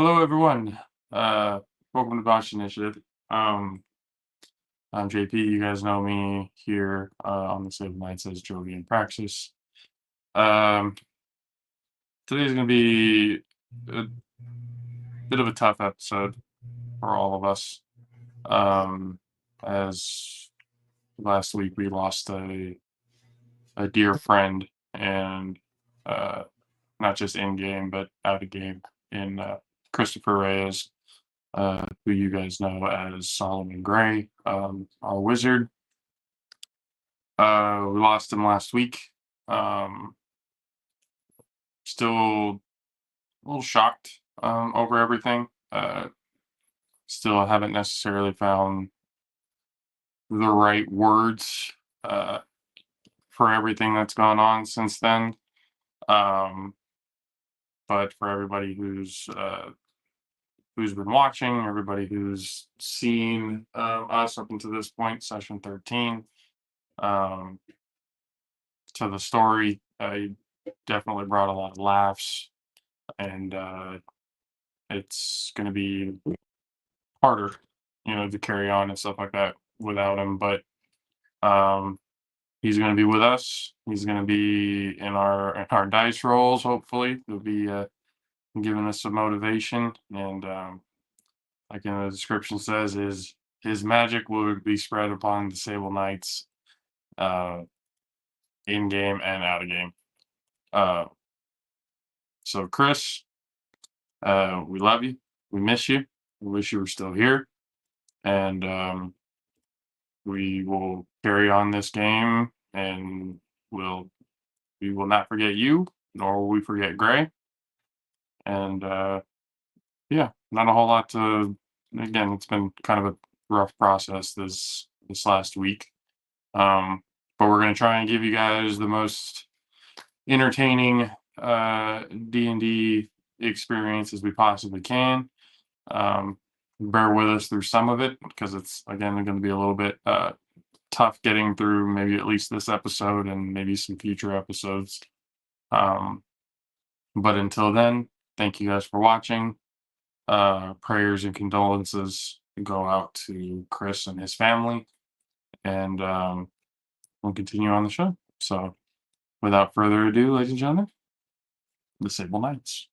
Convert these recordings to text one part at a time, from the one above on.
Hello, everyone. Uh, Welcome to Botched Initiative. Um, I'm JP. You guys know me here on the Sable Nights as Jovi in Praxis. Um, Today's going to be a bit of a tough episode for all of us. As last week we lost a dear friend, and not just in game but out of game, in Christopher Reyes. Who you guys know as Solomon Gray, our wizard. We lost him last week. Um, Still a little shocked over everything. Still haven't necessarily found the right words uh, for everything that's gone on since then. Um, but for everybody who's been watching, everybody who's seen us up until this point, session 13, um, to the story, definitely brought a lot of laughs, and it's going to be harder, to carry on and stuff like that without him. But um, he's going to be with us. He's going to be in our dice rolls. Hopefully, he'll be giving us some motivation, and like in the description says, his magic will be spread upon the Sable Knights, uh, in game and out of game. So Chris, we love you. We miss you. We wish you were still here. And we will carry on this game, and we will not forget you, nor will we forget Gray. And yeah, not a whole lot to. Again, it's been kind of a rough process this last week. But we're going to try and give you guys the most entertaining D&D experience as we possibly can. Bear with us through some of it, because it's, again, going to be a little bit tough getting through maybe at least this episode and maybe some future episodes. But until then, thank you guys for watching. Prayers and condolences go out to Chris and his family, and we'll continue on the show. So without further ado, ladies and gentlemen, the Sable Knights.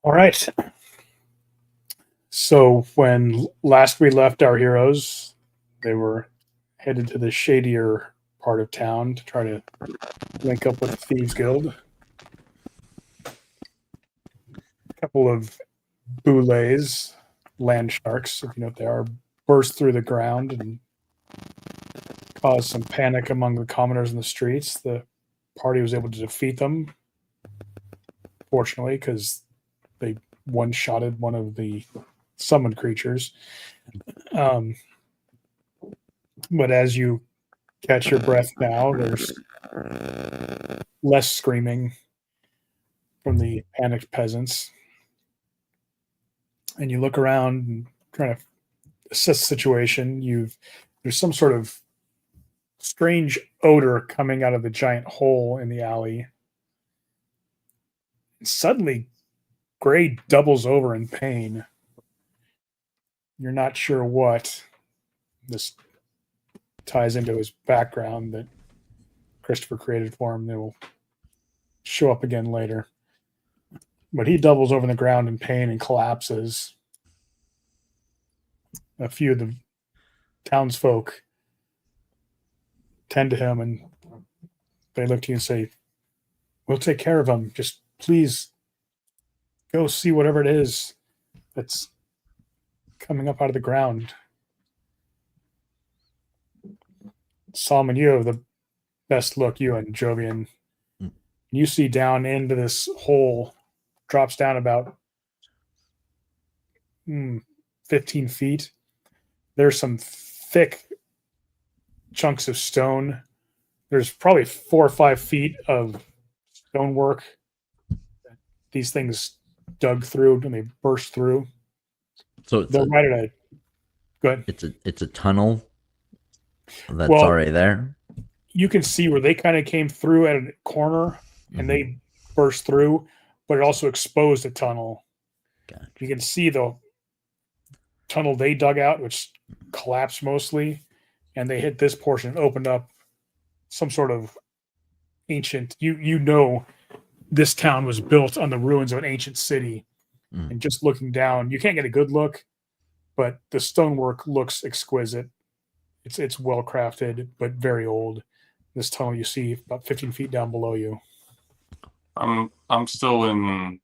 All right. So when last we left our heroes, they were headed to the shadier part of town to try to link up with the Thieves Guild. A couple of boulets, land sharks, if you know what they are, burst through the ground and caused some panic among the commoners in the streets. The party was able to defeat them, fortunately, because they one-shotted one of the summoned creatures. But as you catch your breath now, there's less screaming from the panicked peasants. And you look around and try to assess the situation. There's some sort of strange odor coming out of the giant hole in the alley. And suddenly, Gray doubles over in pain. You're not sure what. This ties into his background that Christopher created for him. That will show up again later. But he doubles over the ground in pain and collapses. A few of the townsfolk tend to him and they look to you and say, "We'll take care of him. Just please go see whatever it is that's coming up out of the ground." Solomon, you have the best look, you and Jovian. You see down into this hole, drops down about 15 feet. There's some thick chunks of stone. There's probably 4 or 5 feet of stonework that these things dug through and they burst through. So they're right at a. Go ahead. It's a tunnel that's already there. You can see where they kind of came through at a corner and they burst through, but it also exposed a tunnel. Gotcha. You can see the tunnel they dug out, which collapsed mostly, and they hit this portion and opened up some sort of ancient. You know, this town was built on the ruins of an ancient city, and just looking down, you can't get a good look, but the stonework looks exquisite. It's well crafted, but very old. This tunnel you see about 15 feet down below you. I'm still in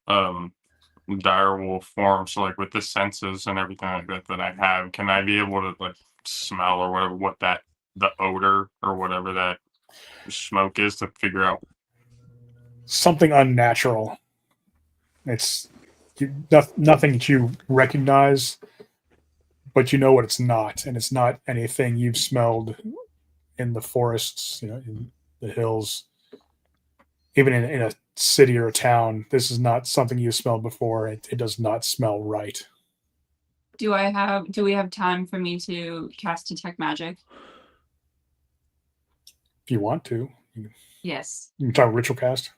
direwolf form, so like with the senses and everything like that I have, can I be able to like smell or whatever the odor or whatever that smoke is to figure out something unnatural? It's nothing that you recognize, but you know what it's not, and it's not anything you've smelled in the forests, in the hills, even in a city or a town. This is not something you've smelled before. It does not smell right. Do we have time for me to cast detect magic? If you want to. Yes. You can talk ritual cast.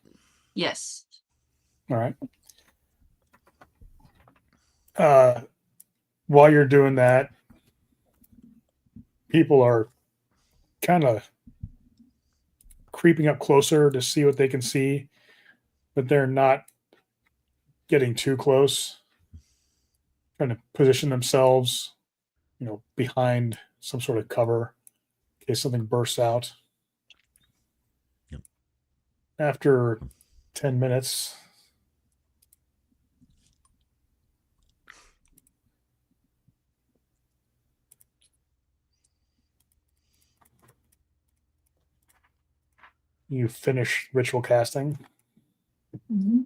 Yes. All right. While you're doing that, people are kind of creeping up closer to see what they can see, but they're not getting too close. Trying to position themselves, behind some sort of cover in case something bursts out. Yep. After 10 minutes, you finish ritual casting. Mm-hmm.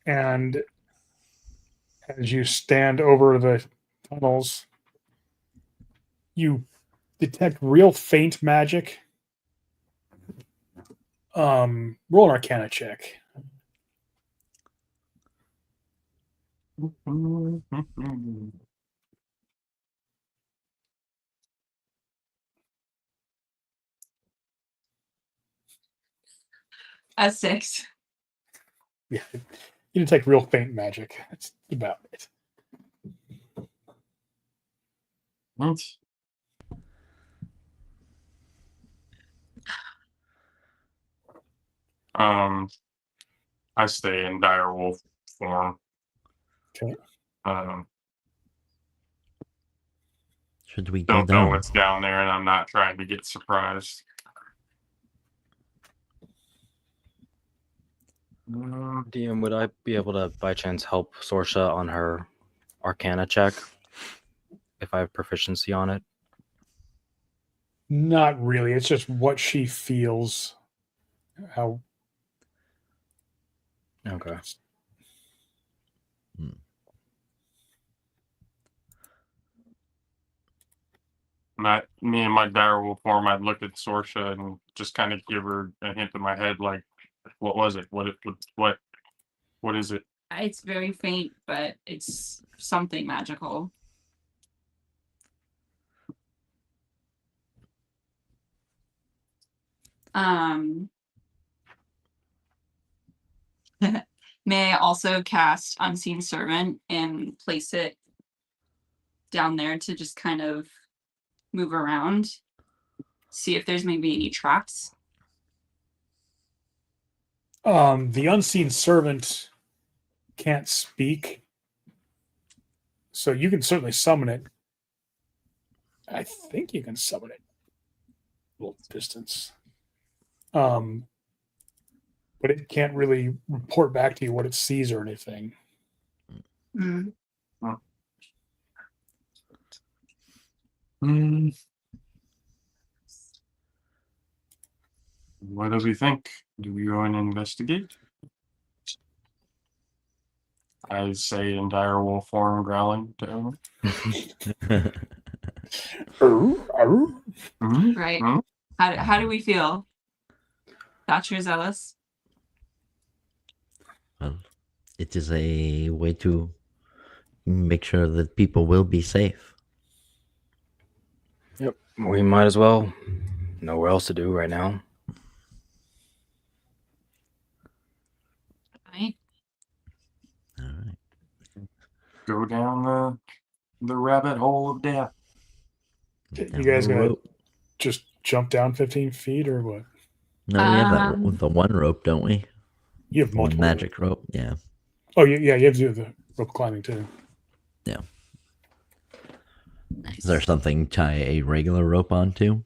And as you stand over the tunnels, you detect real faint magic. Roll an Arcana check. A 6. Yeah, you detect real faint magic. That's about it. What? I stay in direwolf form. Okay. Should we Don't go know down? what's down there, and I'm not trying to get surprised. DM, would I be able to, by chance, help Sorsha on her Arcana check if I have proficiency on it? Not really. It's just what she feels. How. Okay. Me in my direwolf form, I'd look at Sorsha and just kind of give her a hint in my head, like, what was it? What is it? It's very faint, but it's something magical. May I also cast Unseen Servant and place it down there to just kind of move around, see if there's maybe any traps? The unseen servant can't speak, so you can certainly summon it. I think you can summon it a little distance. But it can't really report back to you what it sees or anything. Mm. What do we think? Do we go and investigate? I say in dire wolf form, growling to him. Right. How do we feel? Thatcher Zealous? Well, it is a way to make sure that people will be safe. Yep. We might as well. Nowhere else to do right now. Right. All right. Go down the rabbit hole of death. You Down guys the gonna rope. just jump down 15 feet or what? No, we have that Um, the one rope, don't we? You have One multiple. magic rope. Yeah. Oh, yeah, you have to do the rope climbing too. Nice. Is there something tie a regular rope onto?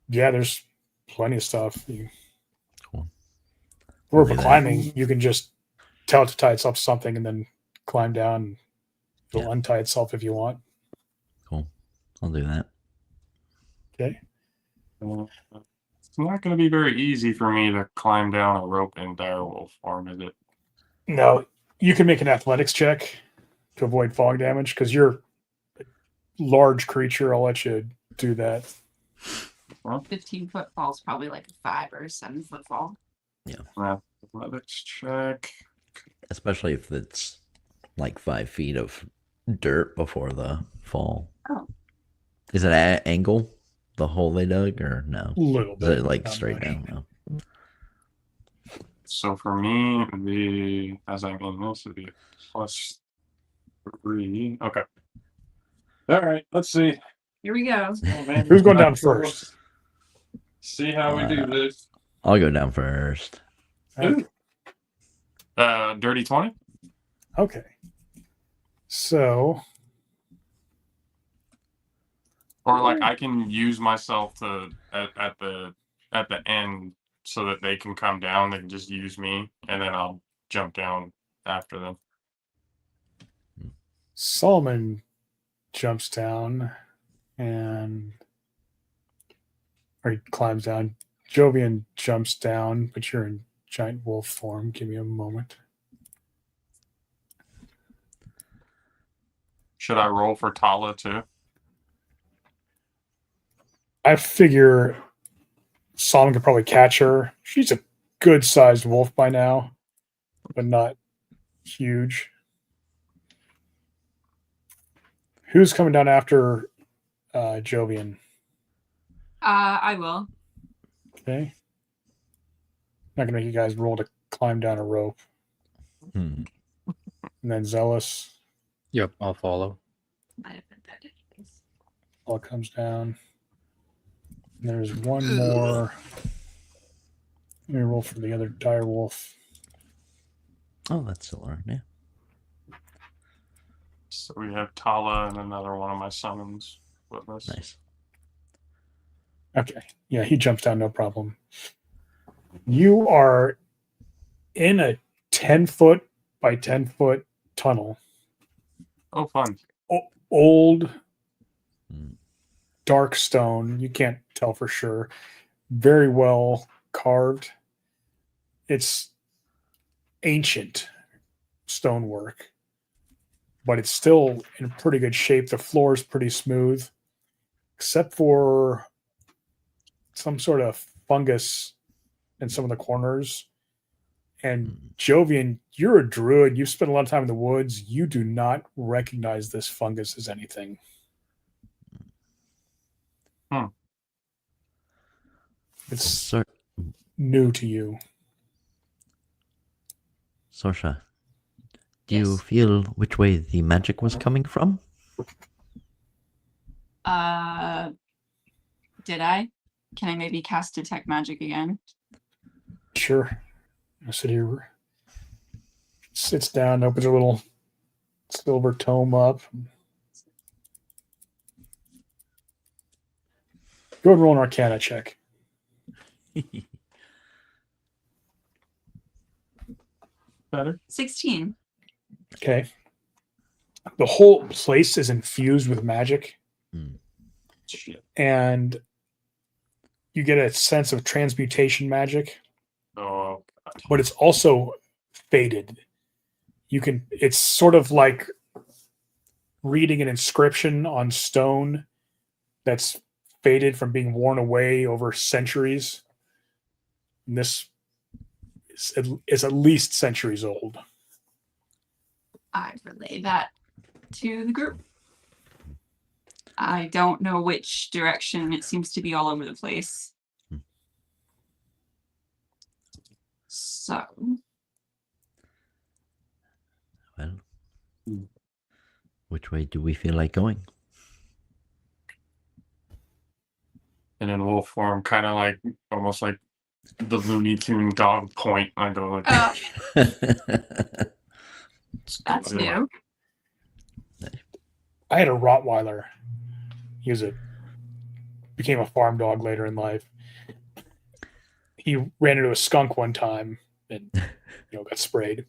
Yeah, there's plenty of stuff. Cool. Rope Do that. climbing, you can just tell it to tie itself to something and then climb down. It'll Yeah. untie itself if you want. Cool. I'll do that. Okay. It's not going to be very easy for me to climb down a rope in dire wolf form, is it? No, you can make an athletics check to avoid fog damage because you're a large creature. I'll let you do that. 15-foot fall is probably like a 5 or 7-foot fall. Athletics check. Especially if it's like 5 feet of dirt before the fall. Oh. Is it at angle, the hole they dug, or no? A little Is bit. it like not straight much. down? No. So for me, as I'm in this, would be +3. Okay. All right. Let's see. Here we go. Oh, man, Who's going down not first? See how we do this. I'll go down first. Okay. Dirty 20. Okay. So, Or like I can use myself to at the end so that they can come down. They can just use me, and then I'll jump down after them. Solomon jumps down or he climbs down. Jovian jumps down, but you're in giant wolf form. Give me a moment. Should I roll for Tala too? I figure Solomon could probably catch her. She's a good sized wolf by now, but not huge. Who's coming down after Jovian? I will. Okay. Not gonna make you guys roll to climb down a rope. Hmm. And then Zealous Yep, I'll follow. Might have been that anyways. all comes down. And there's one more. Let me roll for the other dire wolf. Oh, that's similar. Yeah. So we have Tala and another one of my summons with us. Nice. Okay. Yeah, he jumps down, no problem. You are in a 10-foot by 10-foot tunnel. Oh, fun. Old, Mm. dark stone. You can't tell for sure. Very well carved. It's ancient stonework, but it's still in pretty good shape. The floor is pretty smooth, except for some sort of fungus in some of the corners. And Jovian, you're a druid. You've spent a lot of time in the woods. You do not recognize this fungus as anything. It's Sor- new to you. Sorsha, do you Yes. feel which way the magic was coming from? Did I? Can I maybe cast detect magic again? Sure. I sit here, sits down, opens a little silver tome up. Go and roll an Arcana check. Better. 16. Okay. The whole place is infused with magic, Shit. and you get a sense of transmutation magic, Oh, God. but it's also faded. It's sort of like reading an inscription on stone that's faded from being worn away over centuries. And this is at least centuries old. I relay that to the group. I don't know which direction. It seems to be all over the place. So, Well, Hmm. which way do we feel like going? And in wolf form, kind of like almost like the Looney Tune dog point. I go like, that's new. I had a Rottweiler. Became a farm dog later in life. He ran into a skunk one time and got sprayed.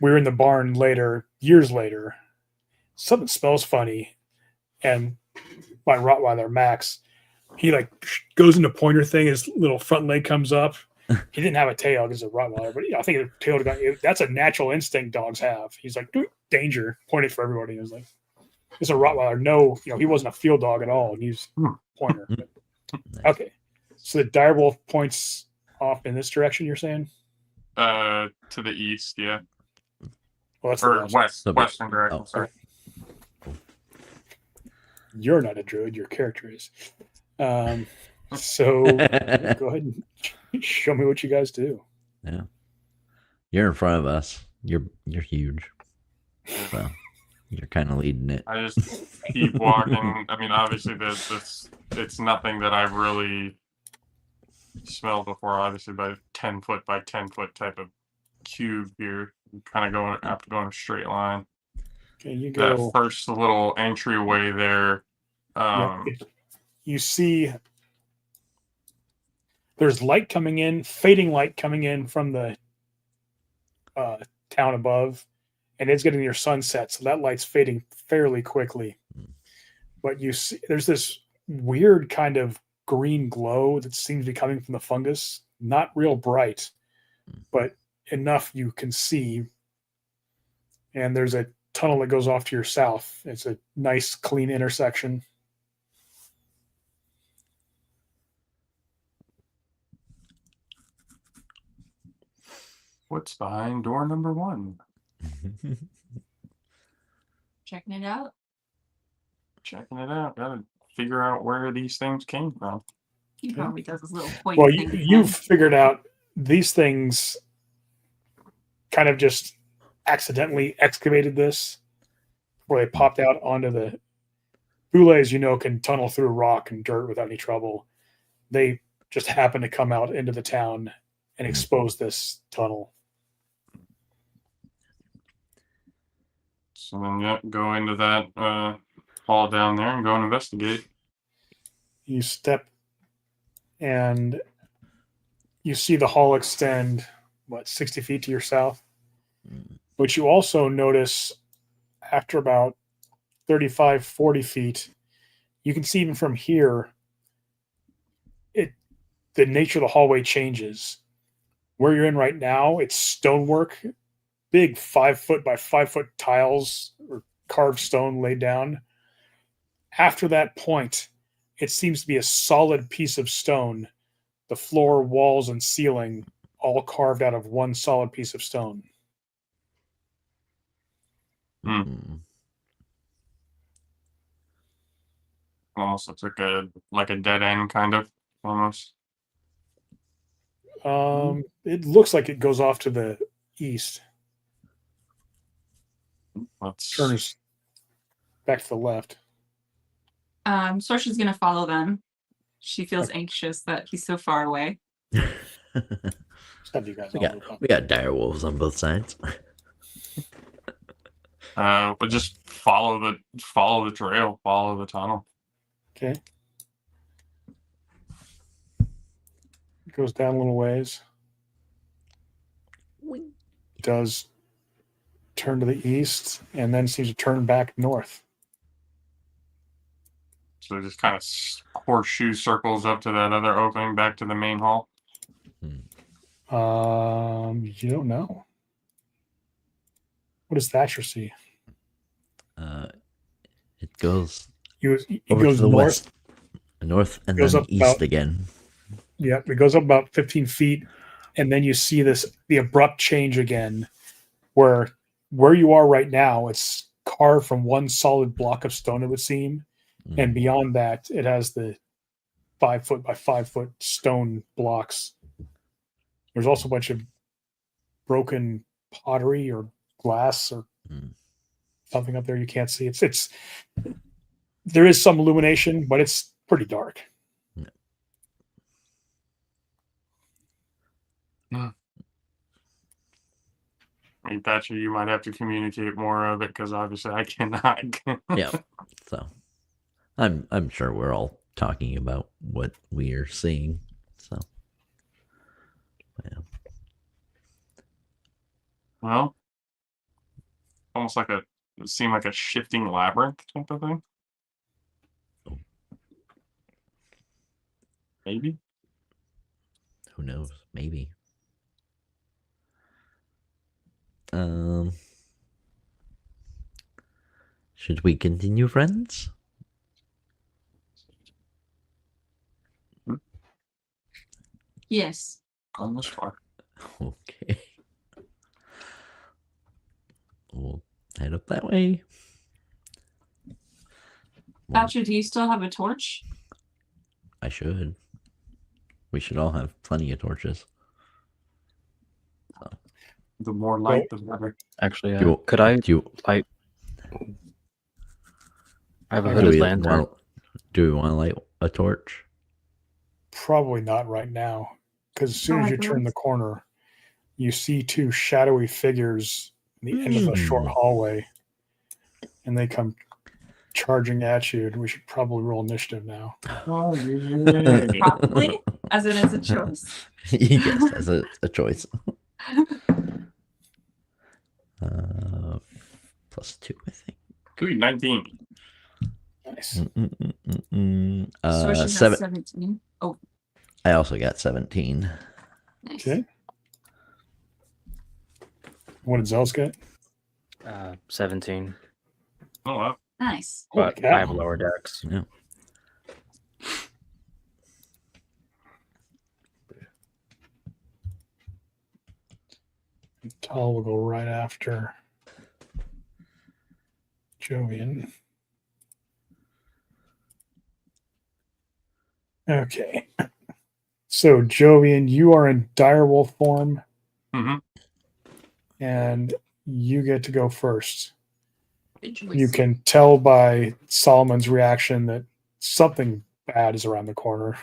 We were in the barn later, years later. Something smells funny, and my Rottweiler Max, he like goes into pointer thing. His little front leg comes up. He didn't have a tail because it's a Rottweiler, but I think the tail that's a natural instinct dogs have. He's like, danger, pointed for everybody. He was like, it's a Rottweiler. No, he wasn't a field dog at all. He's pointer. Okay, so the direwolf points off in this direction. You're saying? to the east, yeah, Well, that's or the west, So- western direction. oh. Sorry. You're not a druid. Your character is. So go ahead and show me what you guys do. Yeah. You're in front of us. You're huge. So you're kind of leading it. I just keep walking. I mean, obviously, it's nothing that I've really smelled before. Obviously, by 10-foot by 10-foot type of cube here. Kind of have to go in a straight line. Okay, you That go. first little entryway there. You see there's light coming in, fading light coming in from the town above, and it's getting near sunset, so that light's fading fairly quickly. But you see there's this weird kind of green glow that seems to be coming from the fungus. Not real bright, but enough you can see. And there's a tunnel that goes off to your south. It's a nice, clean intersection. What's behind door number 1? Checking it out. Checking it out. Gotta figure out where these things came from. He probably does his little point. Well, you've figured out these things kind of just accidentally excavated this where they popped out onto the boulets, can tunnel through rock and dirt without any trouble. They just happen to come out into the town and expose this tunnel. So then, yeah, go into that hall down there and go and investigate. You step and you see the hall extend, 60 feet to your south? But you also notice after about 35, 40 feet, you can see even from here, the nature of the hallway changes. Where you're in right now, it's stonework, big 5-foot by 5-foot tiles or carved stone laid down. After that point, it seems to be a solid piece of stone. The floor, walls, and ceiling all carved out of one solid piece of stone. Almost looks like a dead end, kind of, almost. It looks like it goes off to the east. Let's Turns back to the left. Sorsha's gonna follow them. She feels anxious that he's so far away. Just have you guys all move up. we got dire wolves on both sides. but just follow the trail, follow the tunnel. Okay. It goes down a little ways. Does turn to the east and then seems to turn back north. So it just kind of horseshoe circles up to that other opening, back to the main hall. You don't know. What does Thatcher see? It goes He over goes to the north. north, and Goes then up east about- again. Yeah, it goes up about 15 feet, and then you see the abrupt change again, where you are right now, it's carved from one solid block of stone, it would seem, and beyond that, it has the 5 foot by 5 foot stone blocks. There's also a bunch of broken pottery or glass or something up there you can't see. It's there is some illumination, but it's pretty dark. I mean, Thatcher, you might have to communicate more of it because obviously I cannot. Yeah. So I'm sure we're all talking about what we are seeing. So yeah. Well, almost like it seemed like a shifting labyrinth type of thing. Maybe. Who knows? Maybe. Should we continue, friends? Yes. On this far. Okay. We'll head up that way. Well, Thatcher, do you still have a torch? I should. We should all have plenty of torches. The more light, the better. Actually, Do- could I Do you, light? I have a Do hooded we lantern. want, do we want to light a torch? Probably not right now, because as soon Oh as my you turn the corner, you see two shadowy figures in the end of the short hallway, and they come charging at you. We should probably roll initiative now. Oh, yeah. Probably, as it is a choice. Yes, as a choice. +2, I think. Ooh, 19. Nice. Sorsha has 17. Oh, I also got 17. nice. Okay. What did Zels get? 17, Oh, wow. Nice. Holy but cow. I have lower decks. Yeah. Tal will go right after Jovian. Okay. So, Jovian, you are in direwolf form, Mm-hmm. and you get to go first. Good choice. You can tell by Solomon's reaction that something bad is around the corner.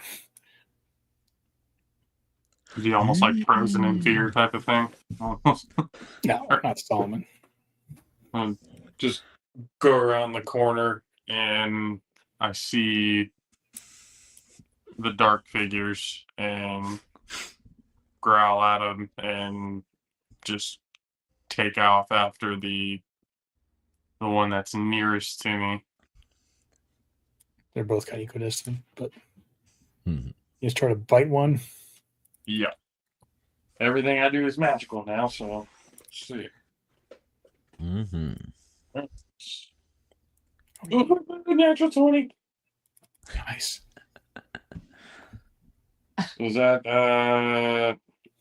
Is he almost like frozen in fear type of thing? Almost. No, not Solomon. Just go around the corner and I see the dark figures and growl at them and just take off after the one that's nearest to me. They're both kind of equidistant, but Mhm. you just try to bite one. Yeah. Everything I do is magical now, so let's see. Natural 20. Nice. Was that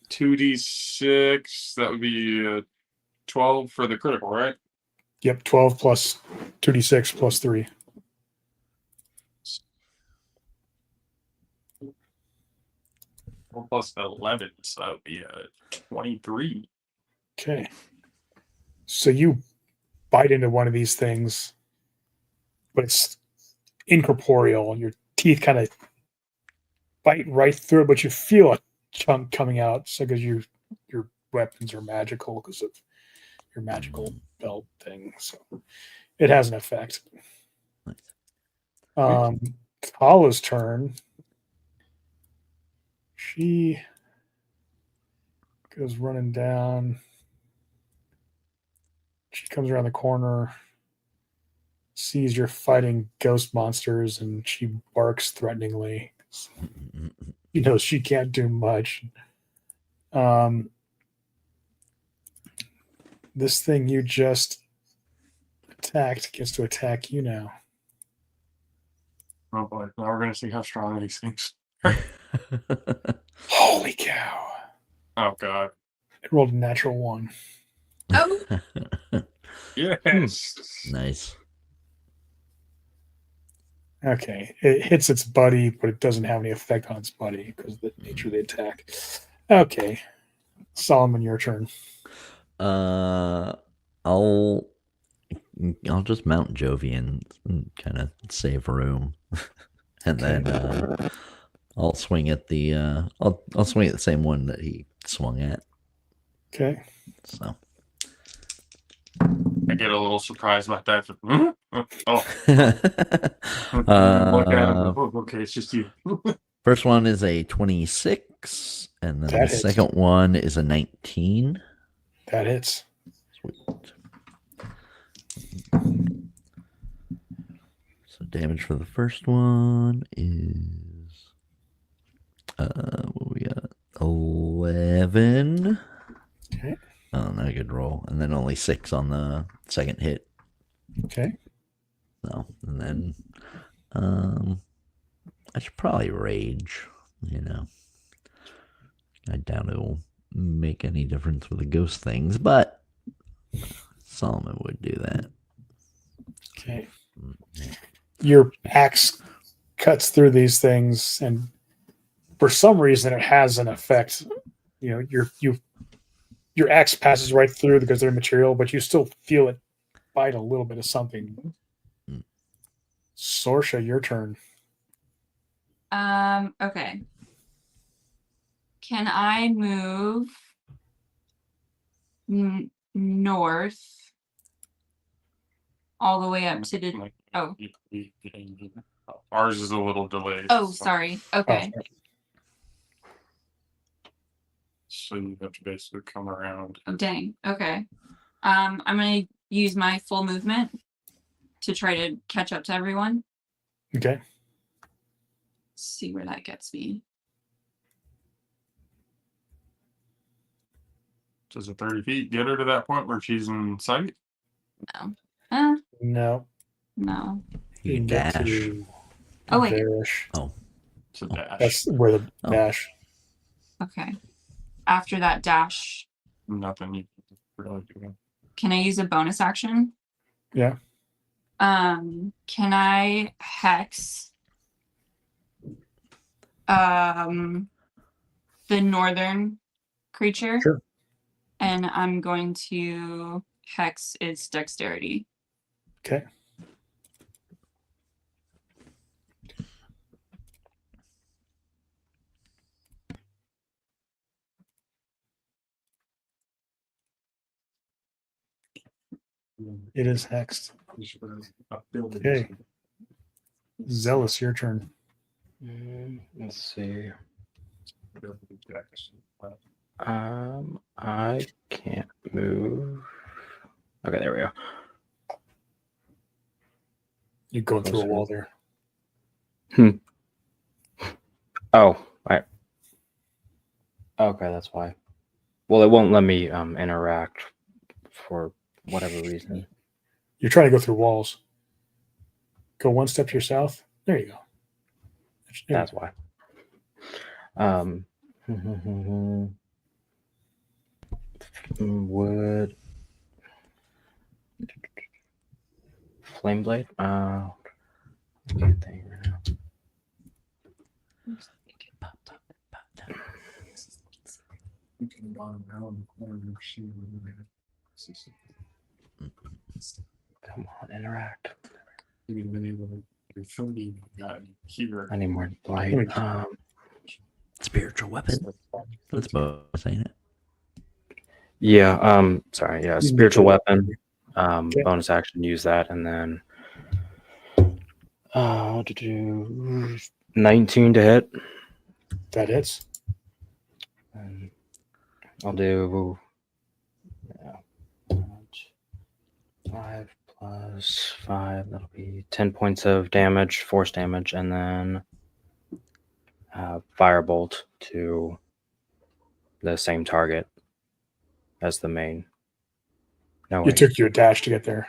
2d6? That would be 12 for the critical, right? Yep, 12 plus 2d6 plus 3. Well, plus 11, so that would be 23. Okay. So you bite into one of these things, but it's incorporeal, and your teeth kind of bite right through it, but you feel a chunk coming out. So because your weapons are magical because of your magical belt thing, so it has an effect. Kala's turn. She goes running down. She comes around the corner, sees you're fighting ghost monsters, and she barks threateningly. You know she can't do much. This thing you just attacked gets to attack you now. Oh boy, now we're gonna see how strong these things. Holy cow! Oh god. It rolled a natural 1. Oh, Yes. Nice. Okay, it hits its buddy, but it doesn't have any effect on its buddy because of the nature of the attack. Okay, Solomon, your turn. I'll just mount Jovian and kind of save room, and then I'll swing at the I'll swing at the same one that he swung at. Okay, So I get a little surprised about that. Oh, Uh, look at him. Oh, okay, it's just you. first one is a 26, and then That the hits. second one is a 19. that hits. Sweet. So damage for the first one is what we got? 11. Okay, Oh, not a good roll. And then only 6 on the second hit. okay. So, and then I should probably rage, you know. I doubt it'll make any difference with the ghost things, but Solomon would do that. Okay. Your axe cuts through these things, and for some reason, it has an effect. You know, your axe passes right through because they're material, but you still feel it bite a little bit of something. Sorsha, your turn. okay. Can I move north all the way up to the? Like, Oh. Ours is a little delayed. Oh, so- sorry. Oh, Okay. So you have to basically come around. Oh, dang. Okay. I'm gonna use my full movement to try to catch up to everyone. okay. See where that gets me. Does a 30 feet get her to that point where she's in sight? No. No. No. You can get dash. to Oh, wait. there-ish. It's a dash. That's where the Oh. dash. Okay. After that dash, Nothing you can really do. can I use a bonus action? Yeah. Can I hex the northern creature? Sure. And I'm going to hex its dexterity. Okay. It is hexed. Okay. Zealous, your turn. Let's see. I can't move. Okay, there we go. You go through a wall there. Oh, right. Okay, that's why. Well, it won't let me interact for whatever reason. You're trying to go through walls. Go one step to your south. There you go. That's why. Would flame blade? Can't think right now. You can have gone down in the corner and see Come on, interact. you would have been able to your 30 here. I need more light. Spiritual weapon. That's both saying it. Yeah. Sorry. Yeah. Spiritual weapon. Okay. Bonus action. Use that, and then. To do 19 to hit. That hits. And I'll do 5 plus 5. That'll be 10 points of damage, force damage, and then firebolt to the same target as the main. No, It wait. took you a dash to get there.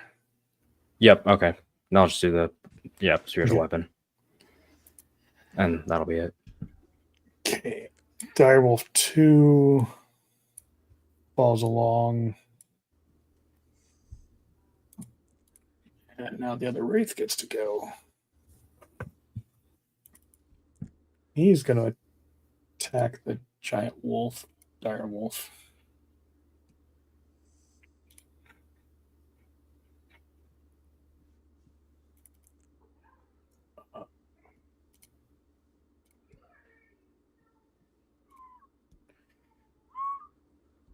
Yep. Okay. And I'll just do the spiritual Okay. weapon, and that'll be it. Okay. Direwolf 2 falls along. And now the other Wraith gets to go. He's going to attack the giant wolf, Direwolf.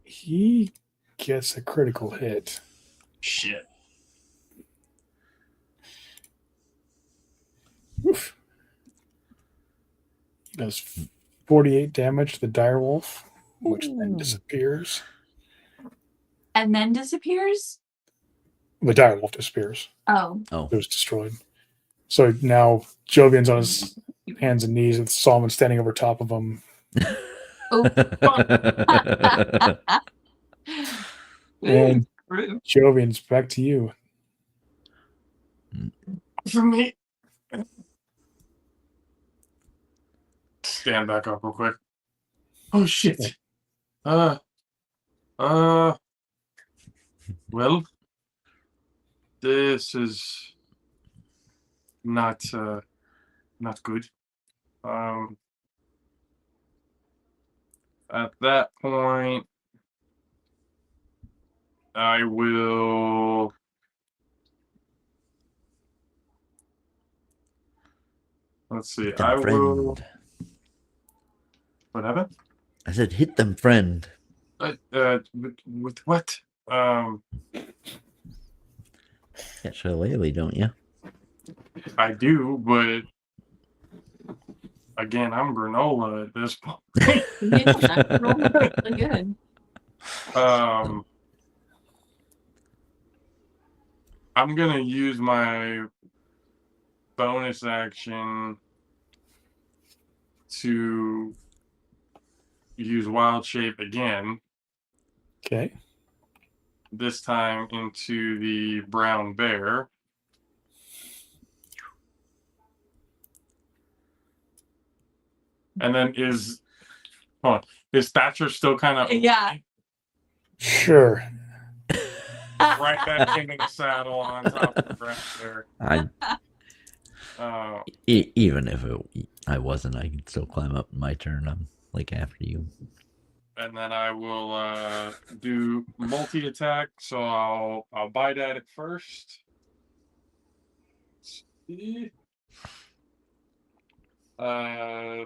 He gets a critical hit. Shit. Oof. He does 48 damage to the direwolf, which then disappears. And then disappears? The direwolf disappears. Oh. Oh, It was destroyed. So now Jovian's on his hands and knees with Solomon standing over top of him. Oh. And Rude. Jovian's back to you. For me. Stand back up real quick. Oh shit. Well, this is not good. At that point, I will. Let's see. hit them, I will. friend. What happened? I said, hit them, friend. With what? Catch Shillelagh, don't you? I do, but again, I'm granola at this point. Yeah, that's really good. I'm gonna use my bonus action to use wild shape again. Okay. This time into the brown bear. And then is Thatcher still kind of Yeah. Sure. right back into the saddle on top of the brown bear? Even if I wasn't, I could still climb up my turn. I'm like after you. And then I will do multi-attack, so I'll bite at it first.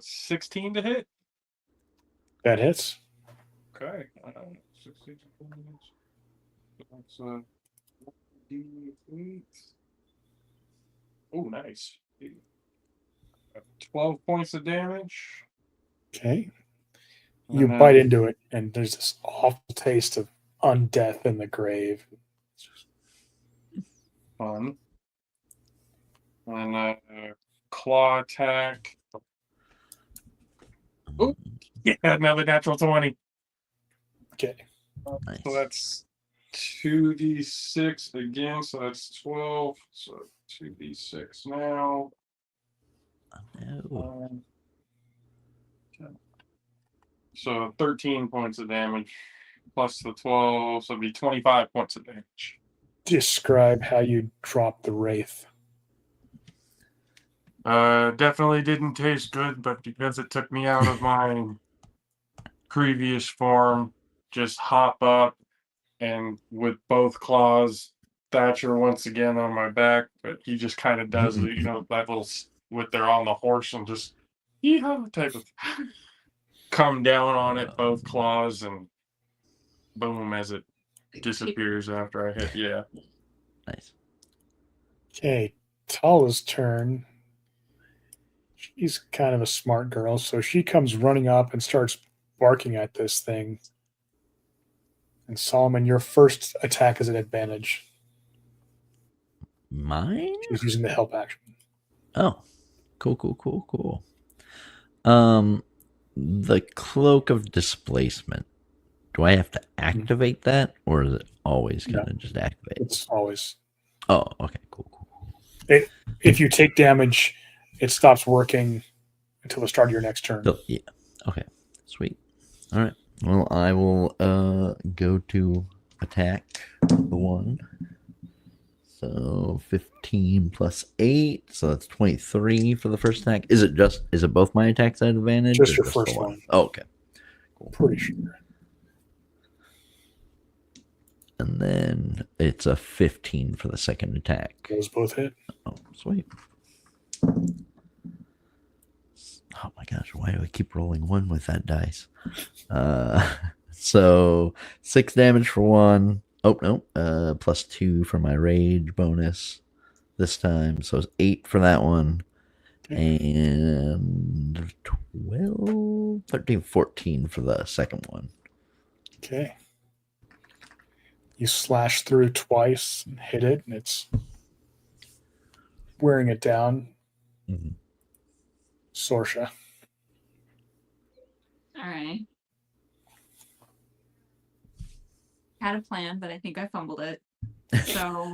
16 to hit. That hits. Okay. 16 that's D8. Oh, nice. 12 points of damage. Okay. And You then- bite into it, and there's this awful taste of undeath in the grave. It's just Fun. And claw attack. Oh, yeah, another natural 20. okay. Nice. So that's 2d6 again. So that's 12. So 2d6 now. No. So 13 points of damage plus the 12. So it'd be 25 points of damage. Describe how you drop the wraith. Definitely didn't taste good, but because it took me out of my previous form, just hop up and with both claws, Thatcher once again on my back, but he just kind of does, that little with they're on the horse and just type of come down on it, both claws, and boom, as it disappears after I hit. Yeah. Nice. Okay, Tala's turn. She's kind of a smart girl, so she comes running up and starts barking at this thing. And Solomon, your first attack is an advantage. Mine? She's using the help action. Oh, cool. The cloak of displacement. Do I have to activate that, or is it always kind of just activate? It's always. Oh, okay, cool. If you take damage, it stops working until the start of your next turn. So, yeah. Okay. Sweet. All right. Well, I will go to attack the one. So 15 plus 8, so that's 23 for the first attack. Is it both my attacks at advantage? Just or your the first one. Oh, okay. Cool. Pretty sure. And then it's a 15 for the second attack. Those both hit. Oh, sweet. Oh my gosh, why do I keep rolling 1 with that dice? So 6 damage for 1. Oh, no. Plus 2 for my rage bonus this time. So it's 8 for that one. And 12, 13, 14 for the second one. Okay. You slash through twice and hit it, and it's wearing it down. Mm-hmm. Sorsha. All right. Had a plan, but I think I fumbled it. So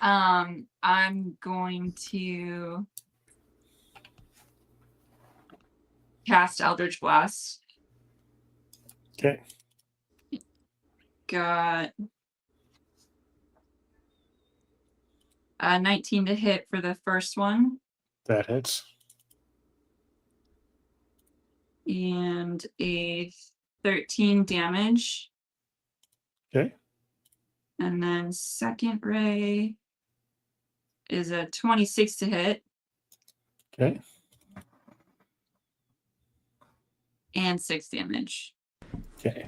I'm going to cast Eldritch Blast. Okay. Got a 19 to hit for the first one. That hits. And a 13 damage. Okay. And then second ray is a 26 to hit. Okay. And 6 damage. Okay.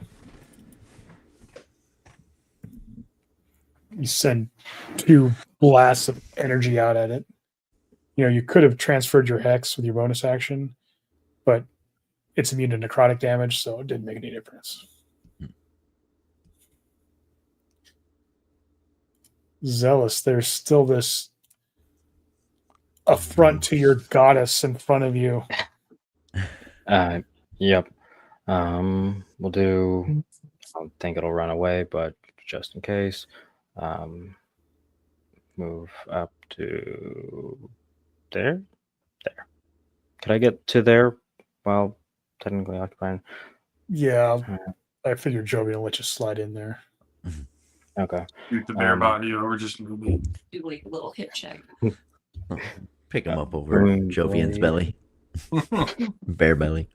You send 2 blasts of energy out at it. You could have transferred your hex with your bonus action, but it's immune to necrotic damage, so it didn't make any difference. Zealous, there's still this affront to your goddess in front of you. Yep. We'll do. I don't think it'll run away, but just in case, move up to there. Could I get to there? Well, technically occupying. Yeah, I figured Jovi will let you slide in there. Okay. Shoot the bear body over just a little bit. Do like a little hip check. Pick him up over Jovian's belly. Bear belly.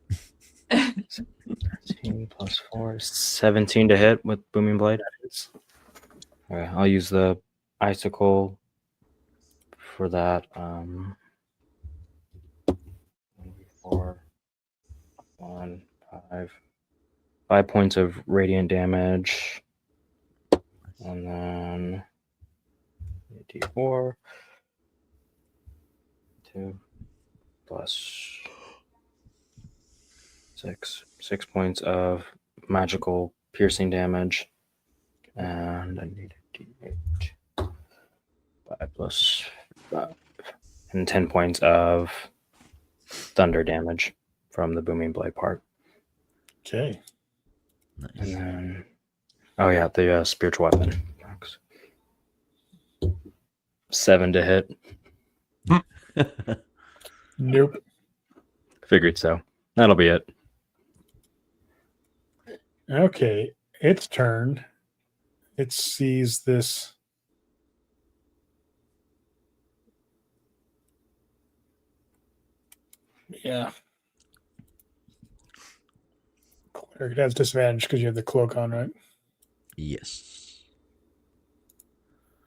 13 plus 4, 17 to hit with Booming Blade. Okay, I'll use the icicle for that. 4, 1, 5 points of radiant damage. And then D4. 2 plus 6 points of magical piercing damage. And I need a D8. 5 plus 5. And 10 points of thunder damage from the booming blade part. Okay. Nice. And then, the spiritual weapon. 7 to hit. Nope. Figured so. That'll be it. Okay, its turn. It sees this. Yeah. It has disadvantage because you have the cloak on, right? Yes.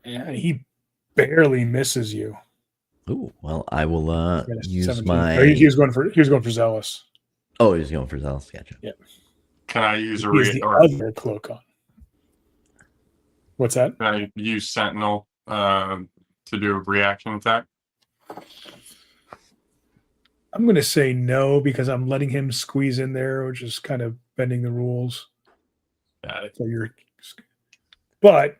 Yeah, he barely misses you. Ooh, well, I will He got a use 17. my. No, he was going for Zealous. Oh, he's going for Zealous. Gotcha. Yeah. Can I use a He has the or other cloak on. What's that? can I use Sentinel to do a reaction attack? I'm going to say no because I'm letting him squeeze in there, which is kind of bending the rules. Got it. So but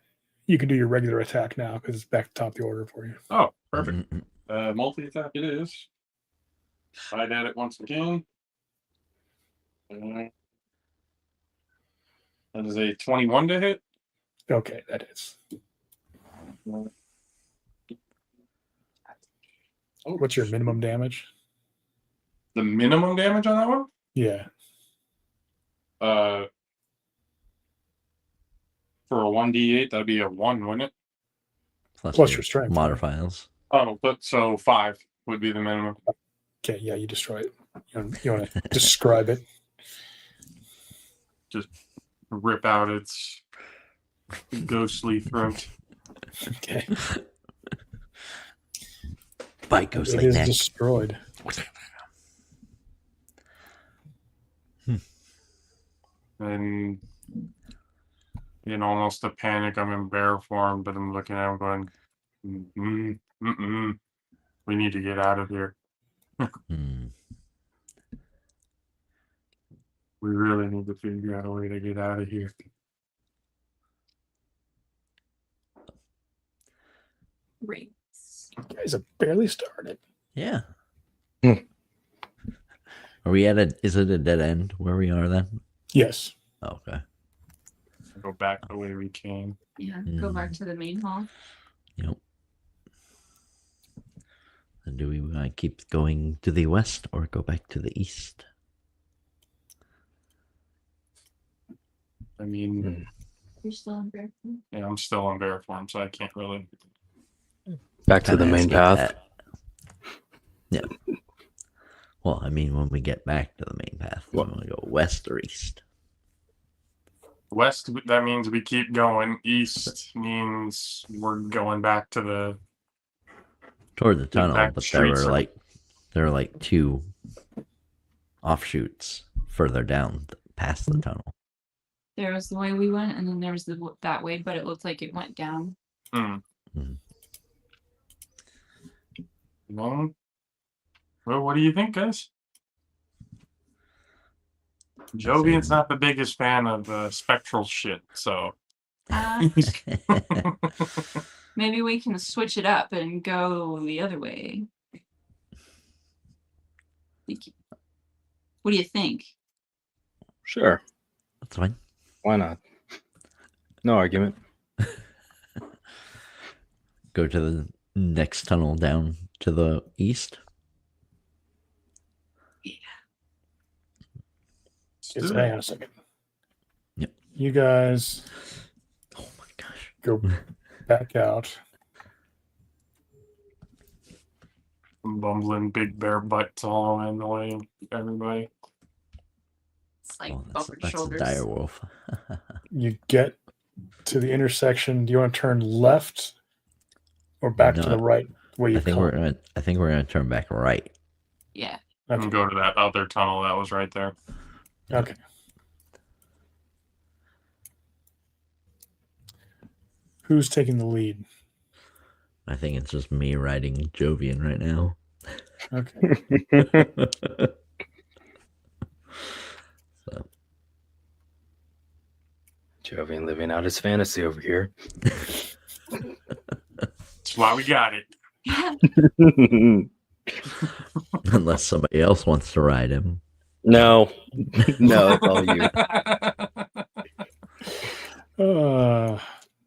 you can do your regular attack now because it's back to top of the order for you. Oh, perfect. Mm-mm. Multi attack it is. Fight at it once again. That is a 21 to hit. Okay, that is. Oh, What's your minimum damage? The minimum damage on that one? Yeah. For a 1d8, that'd be a 1, wouldn't it? Plus your strength, right? modifiers. Oh, but so 5 would be the minimum. Okay, yeah, you destroy it. You want to describe it? Just rip out its ghostly throat. Okay. By It ghostly is neck. destroyed. And in almost a panic, I'm in bear form, but I'm looking at him going, we need to get out of here. Hmm. We really need to figure out a way to get out of here. Reyes. You guys have barely started. Yeah. Hmm. Are we at a? Is it a dead end where we are then? Yes. Oh, okay. Go back the way we came. Yeah, go back to the main hall. Yep. And do we want to keep going to the west or go back to the east? I mean, You're still in bear form? yeah, I'm still in bear form, so I can't really. Back to the Kinda main escape path. that. Yeah. Well, I mean, when we get back to the main path, we want to go west or east. West, that means we keep going. East means we're going back to the. Toward the tunnel, back but streets are- there were like 2 offshoots further down past the tunnel. There was the way we went, and then there was that way, but it looked like it went down. Well, what do you think, guys? Jovian's not the biggest fan of spectral shit, so. Maybe we can switch it up and go the other way. What do you think? Sure. That's fine. Why not? No argument. Go to the next tunnel down to the east. Just hang on a second. Yep. You guys Oh my gosh. go back out. Bumbling big bear butts all in the way, everybody. It's like Oh, over that's a shoulders. dire wolf. You get to the intersection. Do you want to turn left or back to No, the right? Where you I think we're gonna turn back right. Yeah. Okay. And go to that other tunnel that was right there. Okay. Who's taking the lead? I think it's just me riding Jovian right now. Okay. So, Jovian living out his fantasy over here. That's why we got it. unless somebody else wants to ride him. No. No, it's all you.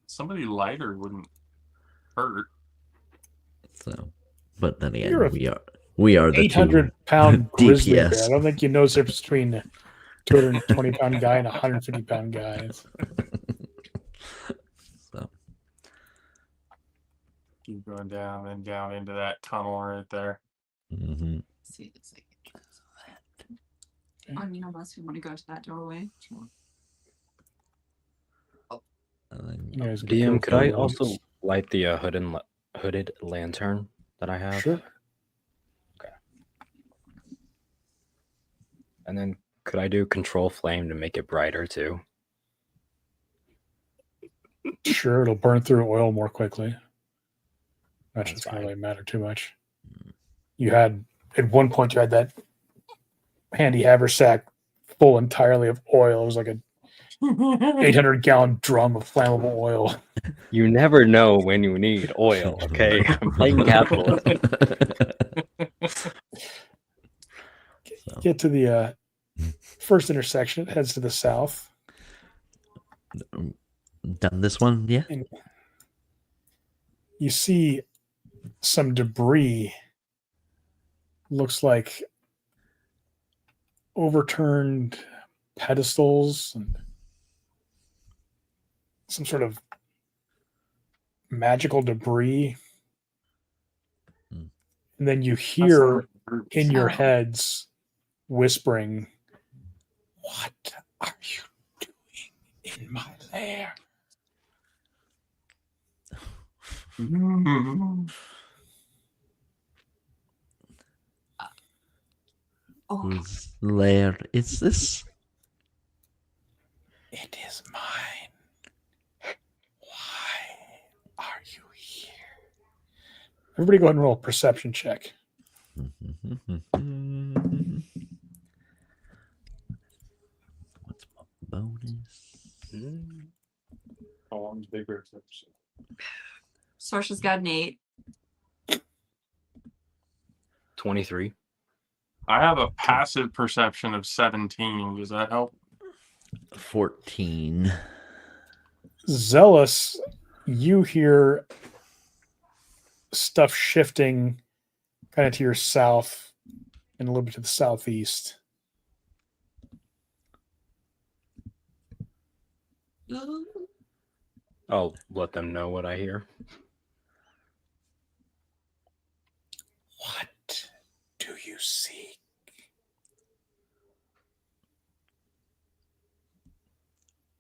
Somebody lighter wouldn't hurt. So, but then You're again, a we are the 800-pound grizzly bear. DPS. I don't think you know the difference between a 220-pound guy and a 150-pound guy. So, Keep going down and down into that tunnel right there. mhm. See, it's like I mean, unless we want to go to that doorway. And then You guys DM, go could I forwards. also light the hooded lantern that I have? Sure. Okay. And then could I do control flame to make it brighter too? Sure, it'll burn through oil more quickly. That That's doesn't fine. really matter too much. You had at one point you had that handy haversack full entirely of oil. It was like a 800-gallon drum of flammable oil. You never know when you need oil, okay? I'm playing capitalism. So, Get to the first intersection. It heads to the south. done this one, yeah. And you see some debris. Looks like overturned pedestals and some sort of magical debris. Hmm. And then you That's hear not like in your Oh. heads whispering, "What are you doing in my lair?" Mhm. Oh, Whose lair is this? It is mine. Why are you here? Everybody go ahead and roll a perception check. What's my bonus? How long's Big Bear's episode? Sorsha's got an 8. 23. I have a passive perception of 17. Does that help? 14. Zealous, you hear stuff shifting kind of to your south and a little bit to the southeast. I'll let them know what I hear. What do you seek?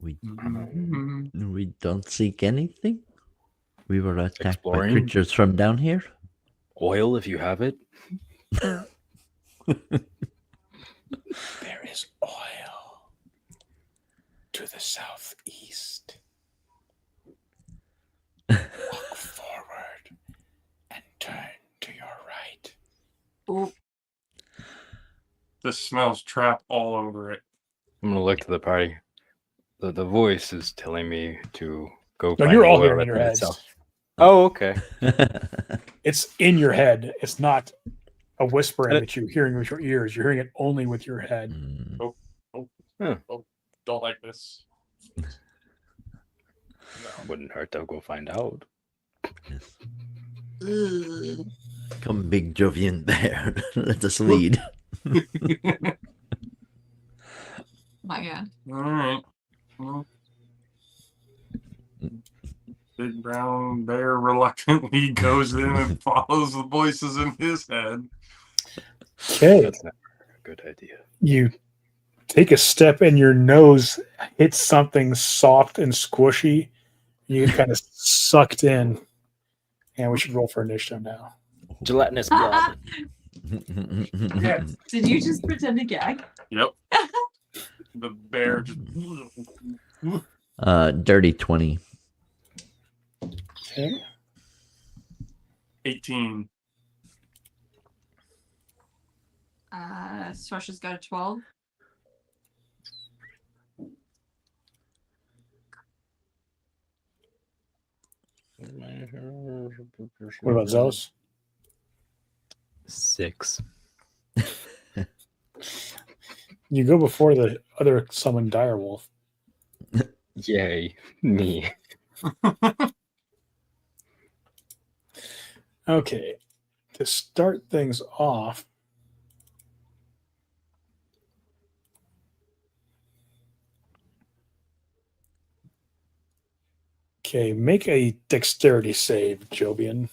We Mhm. we don't seek anything. We were attacked by Exploring. creatures from down here. Oil, if you have it. There is oil to the southeast. Walk forward and turn to your right. Oh, This smells trap all over it. I'm gonna look to the party. The voice is telling me to go. No, find you're the all oil hearing in that's your in heads. itself. Oh, okay. It's in your head. It's not a whispering that you're hearing with your ears. You're hearing it only with your head. Mm, Don't like this. Wouldn't hurt to go find out. yes. Come, big Jovian bear. Let us lead. my God. All right. Well, Big brown bear reluctantly goes in and follows the voices in his head. Okay. That's never a good idea. You take a step and your nose hits something soft and squishy. You get kind of sucked in. And we should roll for initiative now. Gelatinous blob. Yes. Did you just pretend to gag? Yep. The bear just. Dirty 20. Okay. 18. Sorsha's got a 12. What about Zealous? 6. You go before the other summoned direwolf. Yay, me. Okay. To start things off, okay, make a dexterity save, Jovian.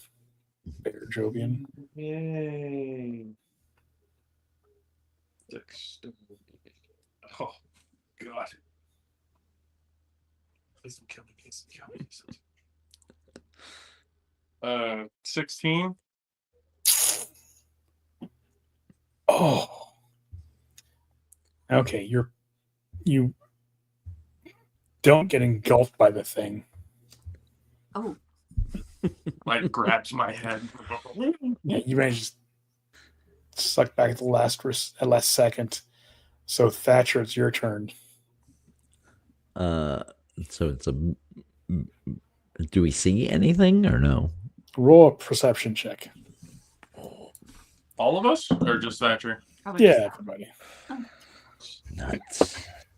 Bear Jovian. Yay. Dexterity. Oh, God. Please don't kill me. Please don't kill me. 16. Oh. Okay, you don't get engulfed by the thing. Oh, Like, grabs my head. Yeah, you manage to suck back at the last second. So Thatcher, it's your turn. So it's a. Do we see anything or no? Roll a perception check. All of us? Or just Thatcher? probably Yeah, just everybody. Not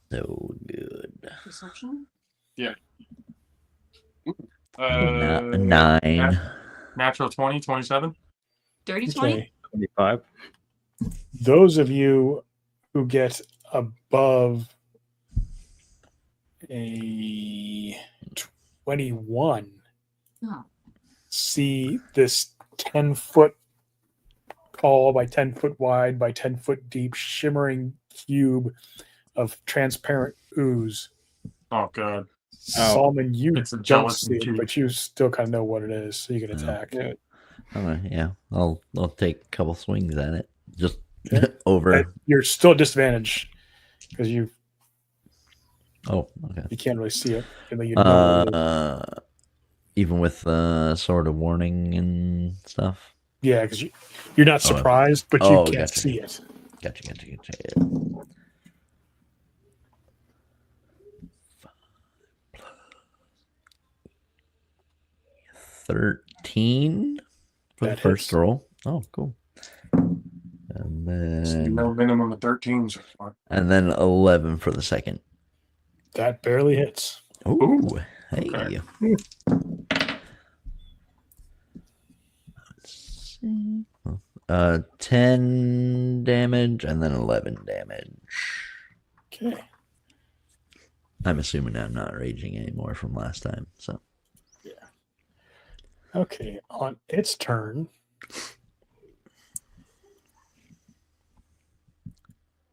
so good. perception. Uh, 9. Natural 20, 27. Dirty 20? Okay. 25. Those of you who get above a 21 Oh. see this 10-foot tall by 10 foot wide by 10 foot deep shimmering cube of transparent ooze. Oh, God. Solomon, you It's a don't gelatin see it, cube. but you still kind of know what it is, so you can Oh. attack. Yeah. Yeah, I'll take a couple swings at it. Just Okay. over. You're still at disadvantage because you Oh, okay. can't really see it. Even though you know what it is. Even with sword of warning and stuff. Yeah, because you're not surprised, but you can't gotcha. see it. Gotcha. 13 for the That first hits. roll. Oh, cool. And then No minimum of 13s. and then 11 for the second. That barely hits. Ooh, hey. Okay. Let's see. 10 damage and then 11 damage. Okay. I'm assuming I'm not raging anymore from last time. So Okay. On its turn,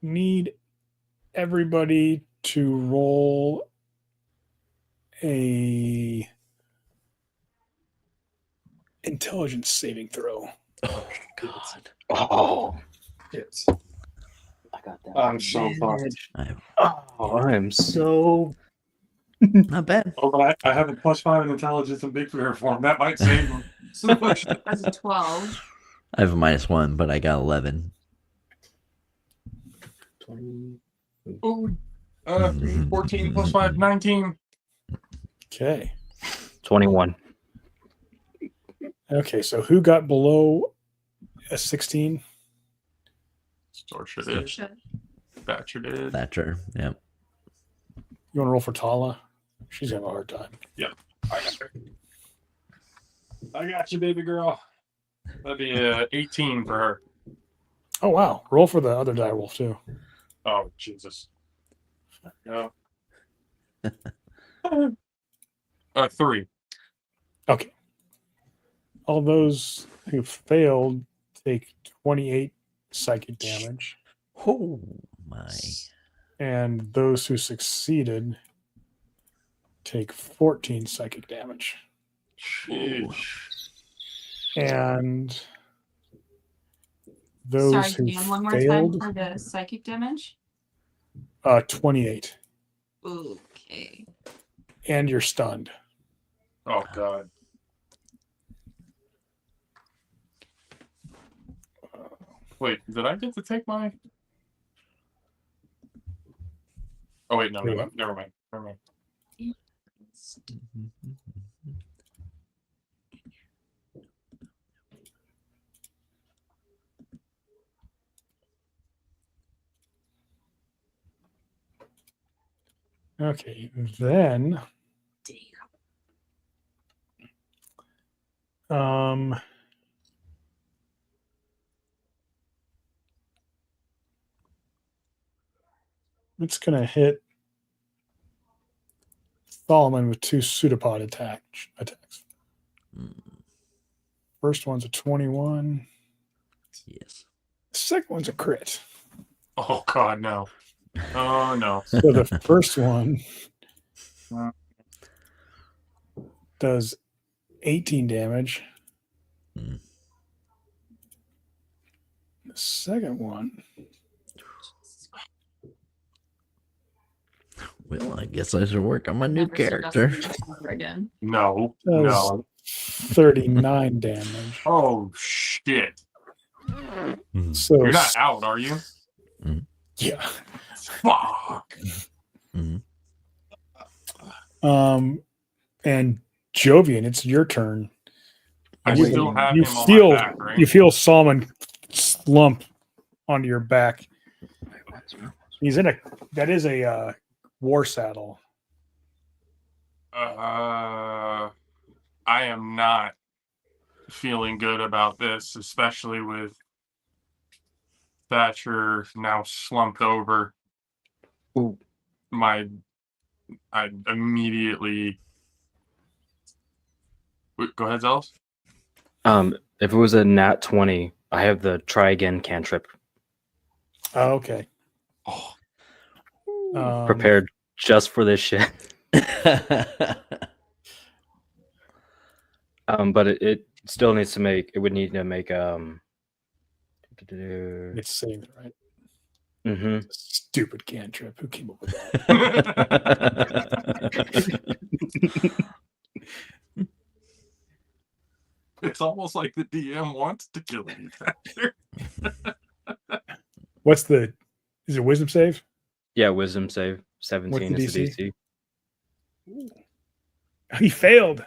need everybody to roll a intelligence saving throw. oh god, Oh, It's, I got that. I'm so fucked. Oh, I am so. not bad. Oh, but I have a +5 in intelligence and big fear form. That might save him. So much. That's a 12. I have a -1, but I got 11. 20. Oh, 14 +5, 19. Okay. 21. Okay. So who got below a 16? Storcher did. Shit. Thatcher did. Thatcher, yep. You want to roll for Tala? She's having a hard time. I got you, baby girl. That'd be 18 for her. Oh, wow. Roll for the other direwolf, too. Oh, Jesus. No. 3. Okay. All those who failed take 28 psychic damage, Oh my. and those who succeeded take 14 psychic damage. Sheesh. And those Sorry, who can you one more time failed, for the psychic damage? 28. Okay. And you're stunned. Oh, God. Wait, did I get to take my... Oh, wait, no, never mind. Okay, then it's gonna hit Solomon with 2 pseudopod attacks. First one's a 21. Yes. The second one's a crit. Oh, God, no. Oh no. So the first one does 18 damage. Hmm. The second one Well, I guess I should work on my new Never suggest character. this ever again. No. does No. 39 damage. Oh shit. Mhm. So You're not out, are you? yeah. Fuck. Mhm. And Jovian, it's your turn. I You- still have you him on feel my back, right? you feel Solomon slump onto your back. He's in that is a war saddle. I am not feeling good about this, especially with Thatcher now slumped over. Ooh. I immediately. Wait, go ahead, Zealous. If it was a nat 20, I have the try again cantrip Oh, okay. Oh, prepared just for this shit. But it still needs to make. It would need to make It's saying it right. Mm-hmm. Stupid cantrip. Who came up with that? it's almost like the DM wants to kill you, Thatcher. What's the? Is it wisdom save? Yeah, wisdom save. What's 17 the is the DC? DC. He failed.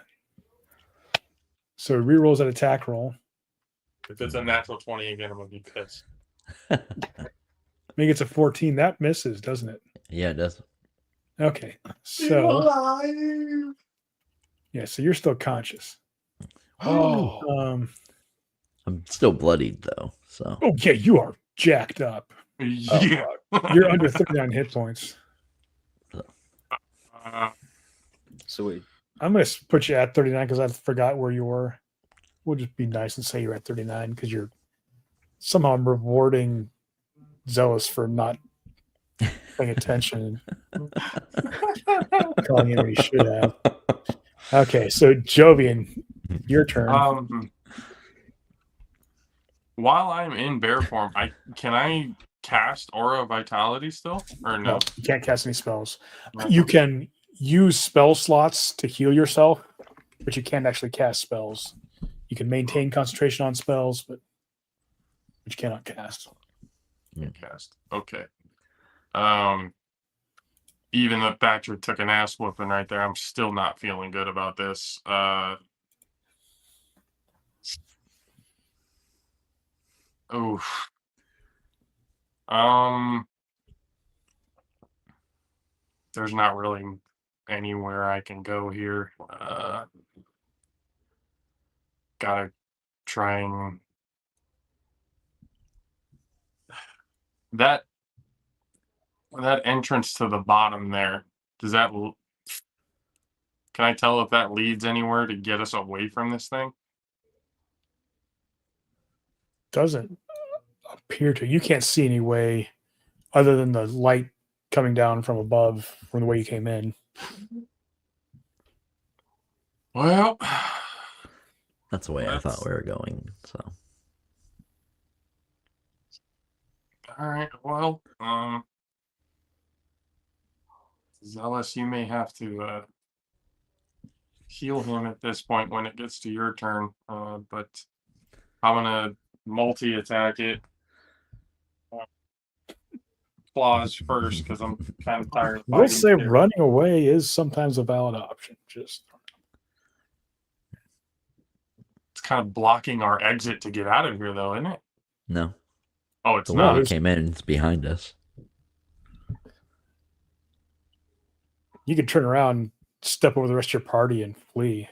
So he rerolls that attack roll. If it's a natural 20 again, I'm gonna be pissed. Maybe it's a 14. That misses, doesn't it? Yeah, it does. Okay. So yeah, so you're still conscious. Oh, I'm still bloodied though, so Oh yeah, you are jacked up. yeah. You're under 39 hit points. So wait. I'm gonna put you at 39 because I forgot where you were. We'll just be nice and say you're at 39 because you're somehow rewarding Zealous for not paying attention and calling in when he should have. Okay, so Jovian, your turn. While I'm in bear form, can I cast Aura Vitality still, or no? No, you can't cast any spells. You can use spell slots to heal yourself, but you can't actually cast spells. You can maintain concentration on spells, but you cannot cast. Cast. Okay. Even though Thatcher took an ass whooping right there, I'm still not feeling good about this. Oof. There's not really anywhere I can go here. Gotta try and that entrance to the bottom there. Does that? Can I tell if that leads anywhere to get us away from this thing? Doesn't appear to. You can't see any way other than the light coming down from above from the way you came in. Well, that's the way I thought we were going. So, all right. Well, Zealous, you may have to heal him at this point when it gets to your turn. But I'm gonna multi-attack it. Claws first because I'm kind of tired of We'll fighting say here. running away is sometimes a valid option. Just It's kind of blocking our exit to get out of here, though, isn't it? no, Oh, it's the way not. we came in, it's behind us. you could turn around, step over the rest of your party, and flee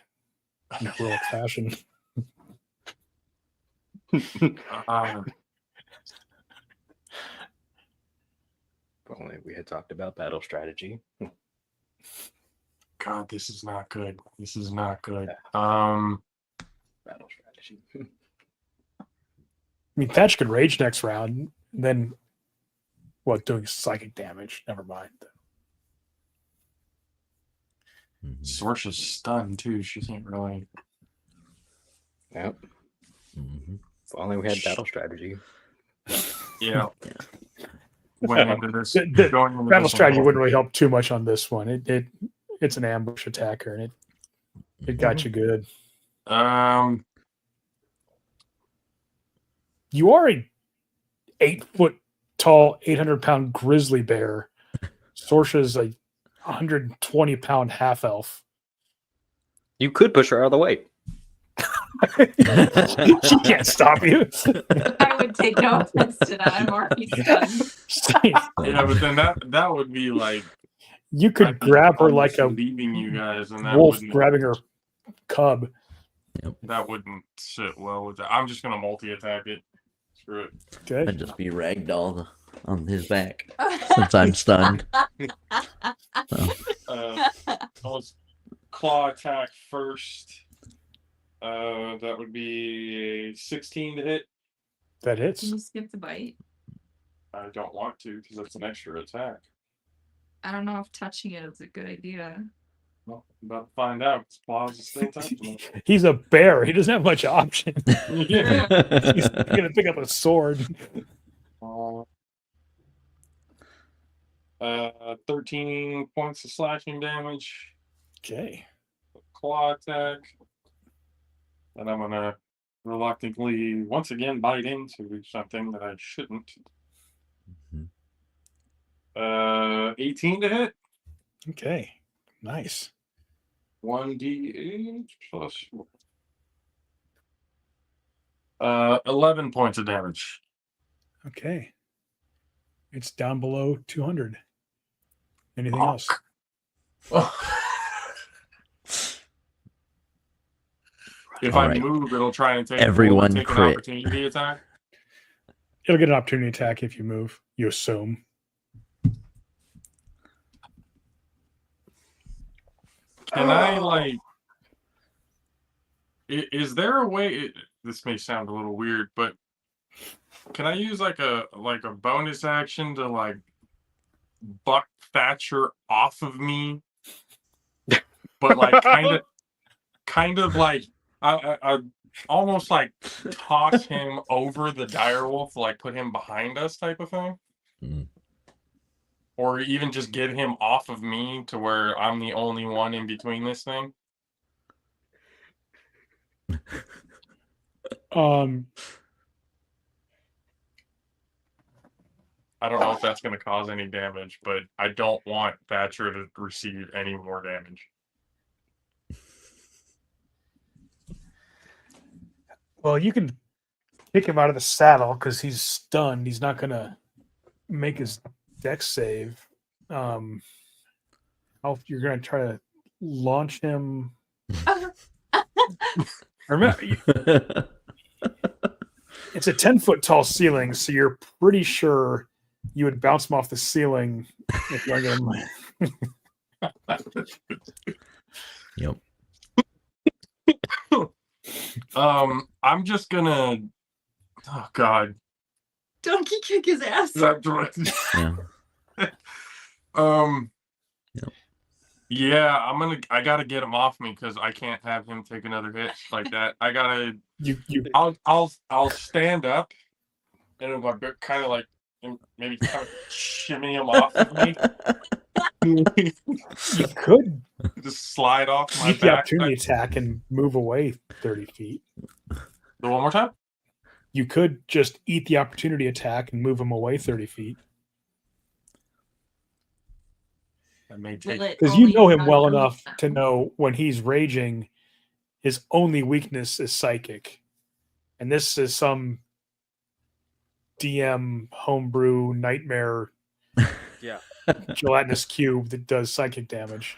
in heroic fashion. If only we had talked about battle strategy. God, this is not good. This is not good. Battle strategy. I mean, Thatch could rage next round, then Well, doing psychic damage. Never mind. Mhm. Sorsha's stunned too. She can't really. Yep. Mhm. If only we had battle strategy. Yeah. Went into this. The going into battle this strategy one. wouldn't really help too much on this one. It's an ambush attacker, and it got you good. You are a 8-foot tall, 800-pound grizzly bear. Sorsha's a 120-pound half elf. You could push her out of the way. She can't stop you. I would take no offense to that. I'm already stunned. Yeah, but then that would be like You could I'd be grab her almost like a leaving you guys, and that wolf wouldn't grabbing her cub. that wouldn't sit well with that. I'm just gonna multi-attack it. Screw it. Okay. I'd just be ragdolled on his back since I'm stunned. Let's claw attack first. That would be a 16 to hit. That Can hits. you skip the bite? I don't want to because that's an extra attack. I don't know if touching it is a good idea. Well, I'm about to find out. Claws is still touching me. He's a bear. He doesn't have much option. Yeah. He's gonna pick up a sword. 13 points of slashing damage. Okay. Claw attack. And I'm gonna reluctantly once again bite into something that I shouldn't. 18 to hit. Okay. Nice. 1d8 plus 11 points of damage. Okay. It's down below 200. Anything Oh. else? If All I right. move, it'll try and take Everyone take an crit. opportunity attack. It'll get an opportunity attack if you move. You assume. Can I like? Is there a way? This may sound a little weird, but can I use like a bonus action to like buck Thatcher off of me? But like kind of like I almost like toss him over the direwolf, like put him behind us, type of thing. Mm. Or even just get him off of me to where I'm the only one in between this thing. I don't know if that's going to cause any damage, but I don't want Thatcher to receive any more damage. Well, you can kick him out of the saddle because he's stunned. He's not gonna make his dex save. You're gonna try to launch him. Remember, it's a 10-foot tall ceiling, so you're pretty sure you would bounce him off the ceiling if you get him. Yep. I'm just gonna. Oh God. Donkey kick his ass. Yeah. Yep. Yeah, I gotta get him off me because I can't have him take another hit like that. I gotta. I'll stand up, and I'm kind of like maybe kind of shimmy him off of me. You could Just slide off my use the back. opportunity attack and move away 30 feet. One more time. You could just eat the opportunity attack and move him away 30 feet. That may take. Because you know him well enough to know when he's raging, his only weakness is psychic. And this is some DM homebrew nightmare Yeah. gelatinous cube that does psychic damage.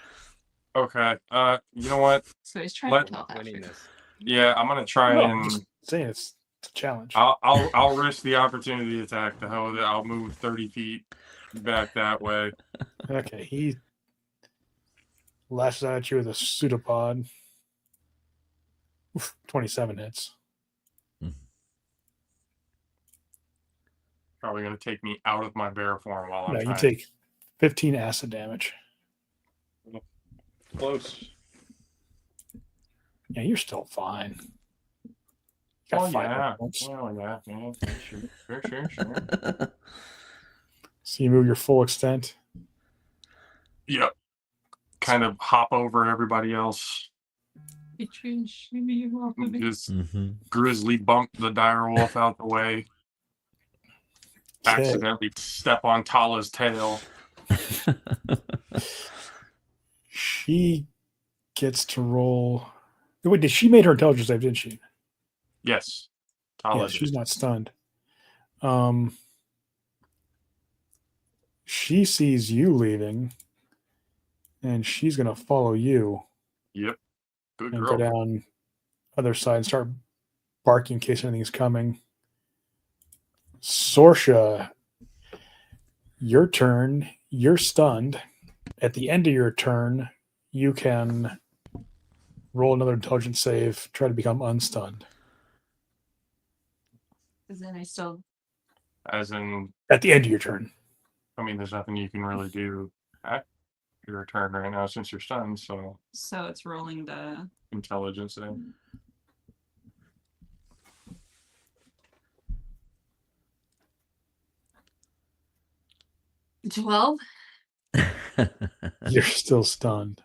Okay. You know what? So he's trying Let- to kill Winning Thatcher. this. Yeah, I'm gonna try No, and. I'm just saying it's a challenge. I'll risk the opportunity attack. The hell with it. I'll move 30 feet back that way. Okay, he lashes out at you with a pseudopod. Oof, 27 hits. probably going to take me out of my bear form while I'm No, you trying. take 15 acid damage. Close. Yeah, you're still fine. You got Oh, 5 yeah. points. Oh, yeah. Sure. So you move your full extent. Yep. Kind of hop over everybody else. Just grizzly bump the dire wolf out the way. Okay. Accidentally step on Tala's tail. She gets to roll. Wait, did she made her intelligence save, didn't she? Yes. Yeah, Tala she's did. not stunned. She sees you leaving, and she's gonna follow you Yep. Good and girl. go down other side and start barking in case anything's coming. Sorsha, your turn. You're stunned. At the end of your turn, you can roll another intelligence save, try to become unstunned. Because then I still. As in, At the end of your turn. I mean, there's nothing you can really do at your turn right now since you're stunned, so So it's rolling the. intelligence then. $12? You're still stunned.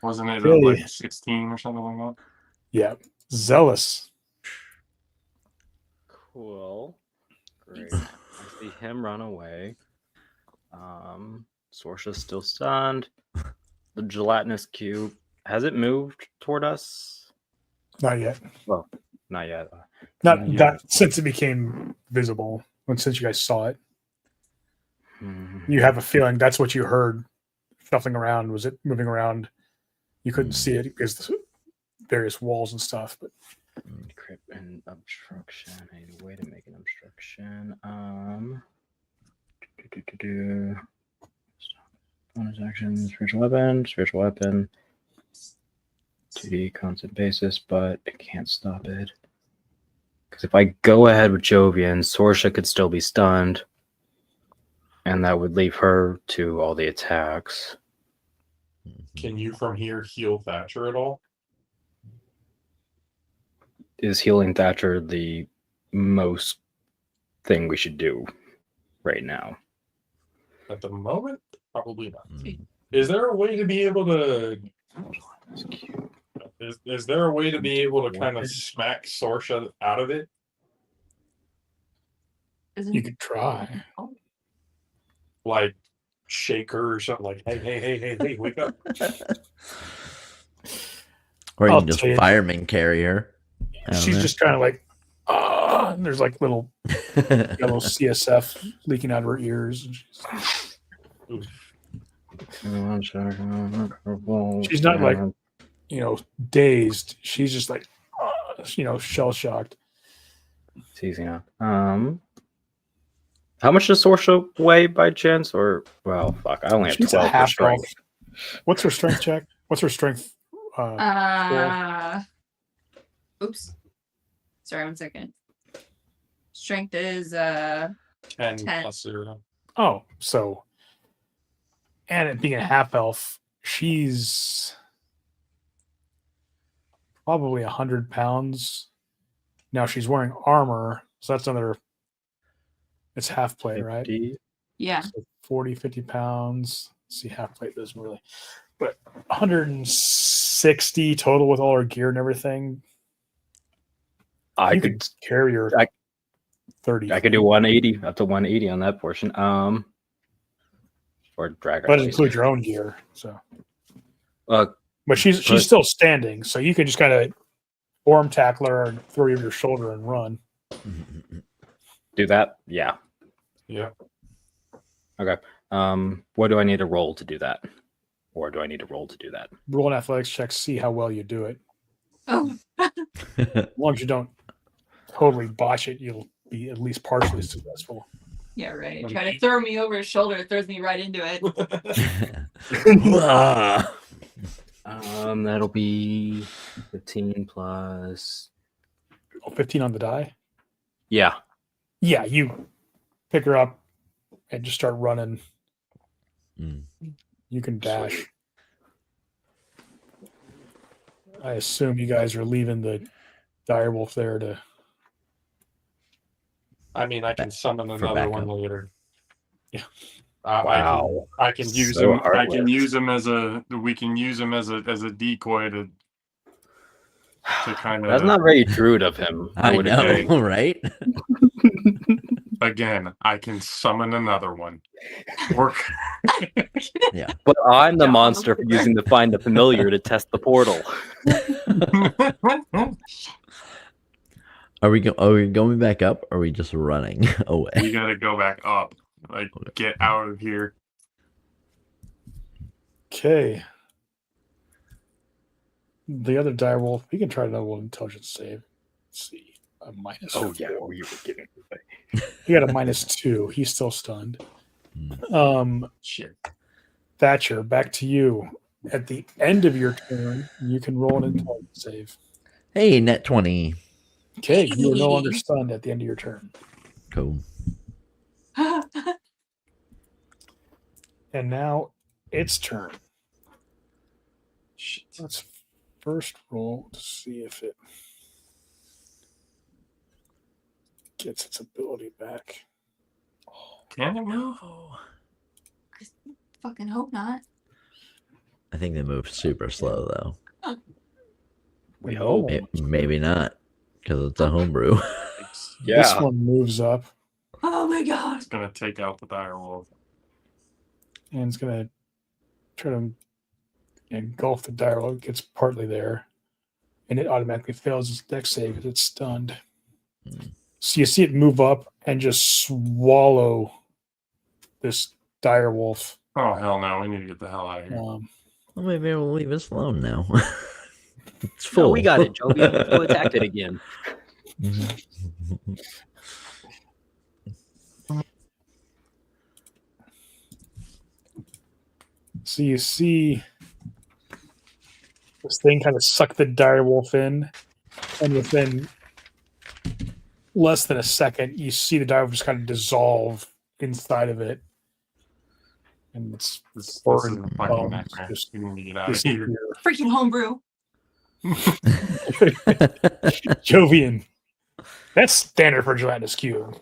Wasn't it Really? like 16 or something like that? Yeah. Zealous. Cool. Great. I see him run away. Sorsha's still stunned. The gelatinous cube, has it moved toward us? Not yet. Well, not yet. Not Yeah. since it became visible. Since you guys saw it. Hmm. You have a feeling that's what you heard shuffling around. Was it moving around? You couldn't see it because the various walls and stuff. But Crit and obstruction. I need a way to make an obstruction. Bonus action, spiritual weapon. 2D constant basis, but it can't stop it. Because if I go ahead with Jovian, Sorsha could still be stunned. And that would leave her to all the attacks. Can you from here heal Thatcher at all? Is healing Thatcher the most thing we should do right now? At the moment, probably not. Is there a way to be able to? Is there a way to be able to kind of smack Sorsha out of it? you could try. Like shake her or something? Like, hey, wake up! Or you I'll can just tell you. fireman carry her. out of She's there. just kind of like, and there's like little yellow CSF leaking out of her ears. And she's not like, dazed. She's just like, shell shocked. It's easy now. How much does Sorsha weigh by chance? Or, well, fuck, I only have She's 12 a for half strength. elf. What's her strength check? What's her strength? Oops. Sorry, 1 second. Strength is 10 10. plus 0. Oh, so, and it being a half elf, she's probably 100 pounds. Now she's wearing armor, so that's another. It's half plate, right? 50. yeah. So 40, 50 pounds. Let's see, half plate doesn't really, but 160 total with all her gear and everything. I You could carry her I- 30. I could do 180, up to 180 on that portion. Or drag her. But at it least. includes your own gear. So, Uh, but she's but- still standing, so you can just kind of form tackle her and throw her over your shoulder and run. do that? Yeah. Yeah. Okay. What do I need to roll to do that? Or do I need to roll to do that? Roll an athletics check, see how well you do it. Oh, As long as you don't totally botch it, you'll be at least partially successful. yeah, right. Try to throw me over his shoulder. It throws me right into it. That'll be 15 plus. 15 on the die. Yeah. Yeah, you pick her up and just start running. Mm. You can dash. I assume you guys are leaving the direwolf there to. I mean, I can summon for another one backup. later. Yeah. Wow. I can use So him. I can heartless. use him as a. We can use him as a decoy to kind That's of. not very druid of him. I would know, agree. right? Again, I can summon another one. Work. Yeah. But I'm the Yeah, monster for using the find the familiar to test the portal. Are we going back up? Or are we just running away? We gotta go back up. Like, get out of here. Okay. The other direwolf, he can try to double intelligence save. Let's see. A minus. Oh 4. yeah, we were getting He got a -2. He's still stunned. Shit. Thatcher, back to you. At the end of your turn, you can roll an intelligence save. Hey, net 20. Okay, you are no longer stunned at the end of your turn. Cool. And now its turn. Shit. Let's first roll to see if it gets its ability back. Can it move? Fucking hope not. I think they move super slow though. We hope. Maybe not, because it's a homebrew. This Yeah. one moves up Oh my god. It's gonna take out the direwolf. and it's going to try to engulf the direwolf. It gets partly there. And it automatically fails its dex save because it's stunned. So you see it move up and just swallow this direwolf. Oh hell no! We need to get the hell out of here. Well, maybe we'll leave it alone now. It's No, full. we got it, Jovi. We'll attack it again. So you see this thing kind of suck the direwolf in, and within less than a second, you see the direwolf just kind of dissolve inside of it, and it's This is a foreign fucking bones nightmare. just We need to get out of here. disappear. Freaking homebrew. Jovian. That's standard for Gelatinous Cube.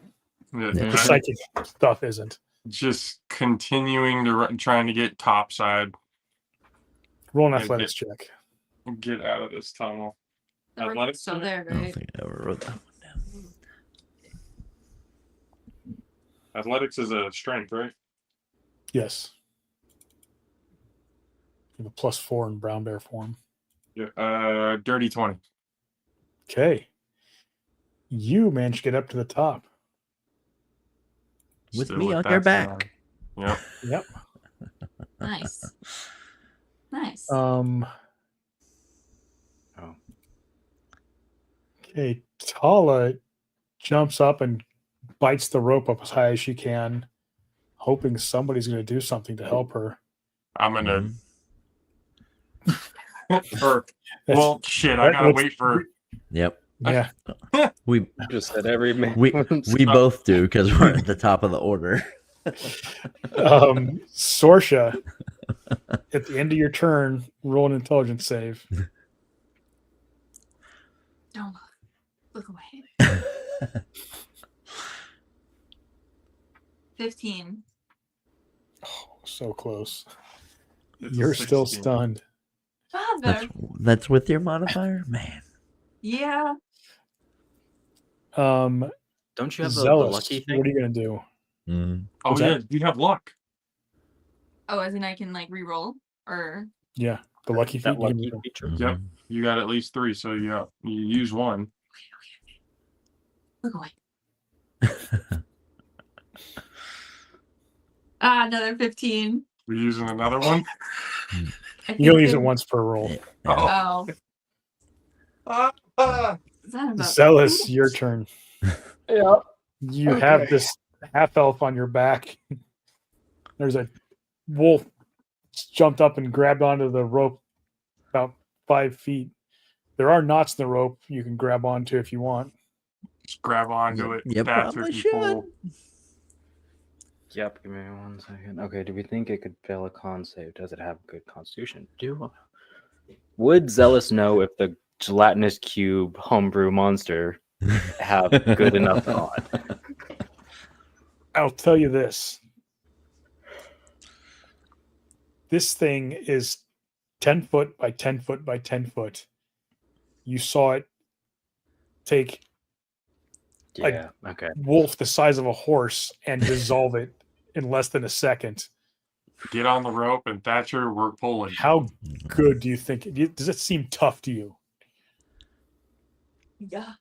Yeah, Yeah. The psychic stuff isn't. just continuing to run, trying to get topside Roll an Yeah, athletics check. and get out of this tunnel. The rope's Athletics still check? there, I don't right? think I ever wrote that one down. Athletics is a strength, right? Yes. You have a +4 in brown bear form. Yeah. Dirty 20. Okay. You managed to get up to the top. With Still me with on that your back. Yep. Yep. Nice. Nice. Um. Oh. Okay. Tala jumps up and bites the rope up as high as she can, hoping somebody's going to do something to help her. I'm gonna. Mhm. Or, well, shit. I gotta wait for. Yep. Yeah. We Just said every man. we both do because we're at the top of the order. Sorsha, at the end of your turn, roll an intelligence save. Don't look away. 15. Oh, so close. It's a You're still 16. stunned. That's Father. that's with your modifier, man. Yeah. Don't you have the Zealous, lucky what thing? are you going to do? Mm. Oh, What's yeah. that? You have luck. Oh, as in I can like re-roll or Yeah, the lucky feat. That you can lucky do. feature. Mhm. Yep. You got at least 3, so you use 1. look away. Another 15. We're using another one. I You only think use it the- once per roll. Oh. Oh. Is that about Zealous, your turn. Yeah. You have this half elf on your back. There's a wolf jumped up and grabbed onto the rope about 5 feet. There are knots in the rope you can grab onto if you want. Just grab onto it. You That's probably what you pull. Yep, give me 1 second. Okay, do we think it could fail a con save? Does it have good constitution? Would Zealous know if the gelatinous cube homebrew monster have good enough con? I'll tell you this. This thing is 10 foot by 10 foot by 10 foot. You saw it take Yeah, okay. wolf the size of a horse and dissolve it in less than a second. Get on the rope, and Thatcher, we're pulling. How good do you think? Does it seem tough to you? Yeah.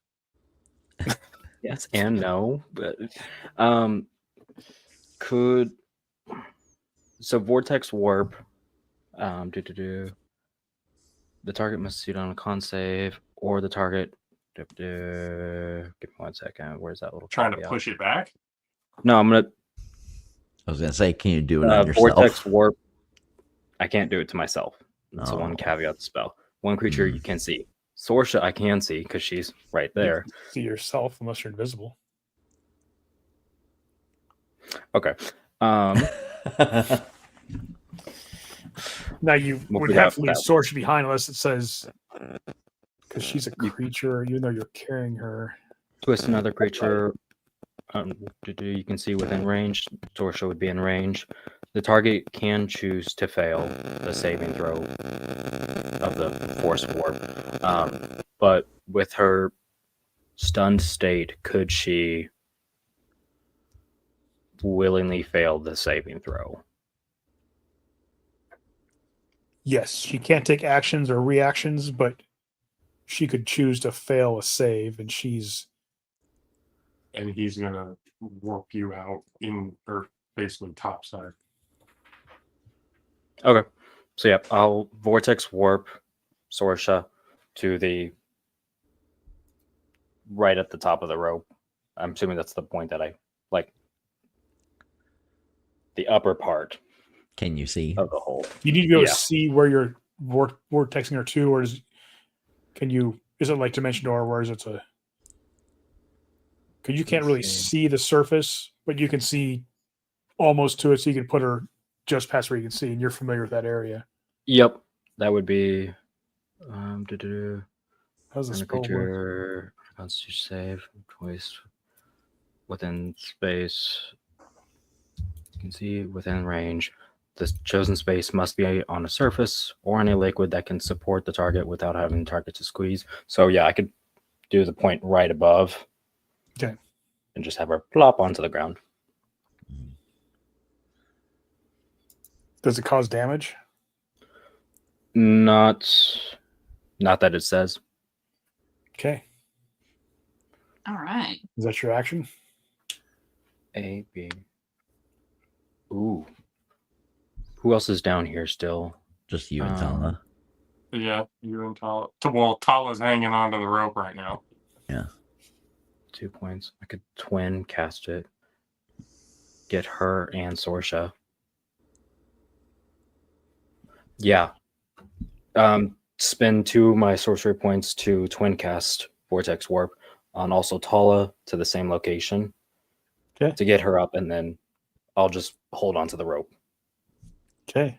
Yes and no, but could so vortex warp the target must succeed on a con save or the target give me 1 second. Where's that little Trying to caveat? push it back. No, I'm gonna I was gonna say, can you do it on yourself? vortex warp. I can't do it to myself. That's the Oh. one caveat of the spell. One creature you can see. Sorsha I can see because she's right there. You see yourself unless you're invisible. Okay. Now you We'll would figure have out to leave that. Sorsha behind unless it says because she's a creature, even though you're carrying her. Twist another creature. You can see within range. Sorsha would be in range. The target can choose to fail the saving throw of the force warp. But with her stunned state, could she willingly fail the saving throw? Yes, she can't take actions or reactions, but she could choose to fail a save, and she's And he's gonna warp you out in, or basically topside. Okay. So yeah, I'll vortex warp Sorsha to the right at the top of the rope. I'm assuming that's the point that I like. The upper part Can you see? of the hole. you need to be able Yeah. to see where you're vortexing her to, or is it like Dimension Door, where is it a? Because you can't really see the surface, but you can see almost to it, so you can put her just past where you can see, and you're familiar with that area. Yep, that would be. How's this spell work? Creature Constitution save twice within space. You can see within range. The chosen space must be on a surface or on a liquid that can support the target without having the target to squeeze. So yeah, I could do the point right above. Okay. And just have her plop onto the ground. Does it cause damage? Not that it says. Okay. All right. Is that your action? A, B. Ooh. Who else is down here still? Just you and Tala. Yeah, you and Tala. Well, Tala's hanging onto the rope right now. Yeah. 2 points. I could twin cast it. Get her and Sorsha. Yeah. Spend 2 of my sorcery points to twin cast Vortex Warp on also Tala to the same location. Okay. To get her up, and then I'll just hold on to the rope. Okay.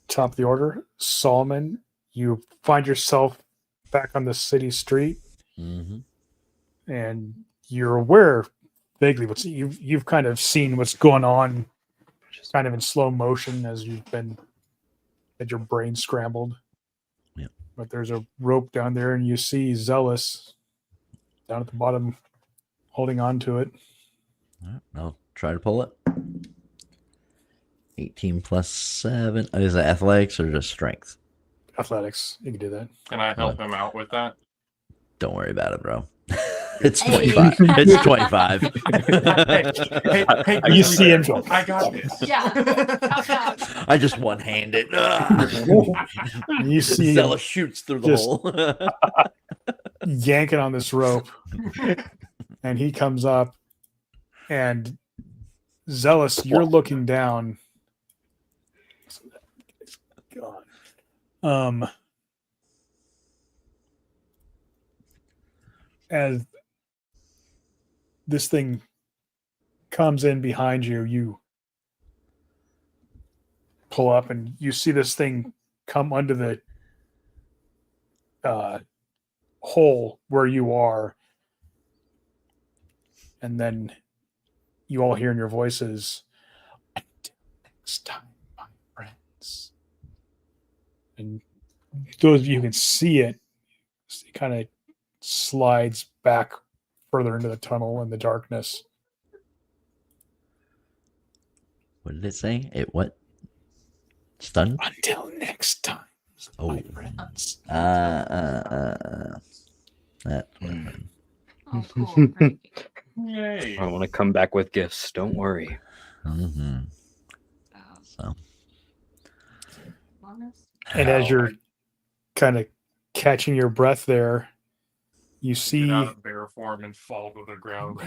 Top of the order, Solomon. You find yourself back on the city street, Mm-hmm. and you're aware vaguely what's you've kind of seen what's going on, kind of in slow motion as you've been had your brain scrambled. Yeah. But there's a rope down there, and you see Zealous down at the bottom, holding on to it. All right, I'll try to pull it. 18 plus 7. Is it athletics or just strength? Athletics, you can do that. Can I help him out with that? Don't worry about it, bro. It's Hey. 25. It's 25. Hey, You see him. I got this. Yeah. Tap. I just one-hand it. You see him Zella shoots through the just- hole. yanking on this rope, and he comes up, and Zealous, you're looking down. God. As this thing comes in behind you, you pull up and you see this thing come under the hole where you are. And then you all hear in your voices, "Until next time, my friends." And those of you who can see it, it kind of slides back further into the tunnel in the darkness. What did it say? It what? Stunned? Until next time, my Oh. friends. That's what I meant. Oh, cool. Right. Yay. I want to come back with gifts. Don't worry. Mm-hmm. So, And as you're kind of catching your breath there, you Get see out of bear form and fall to the ground.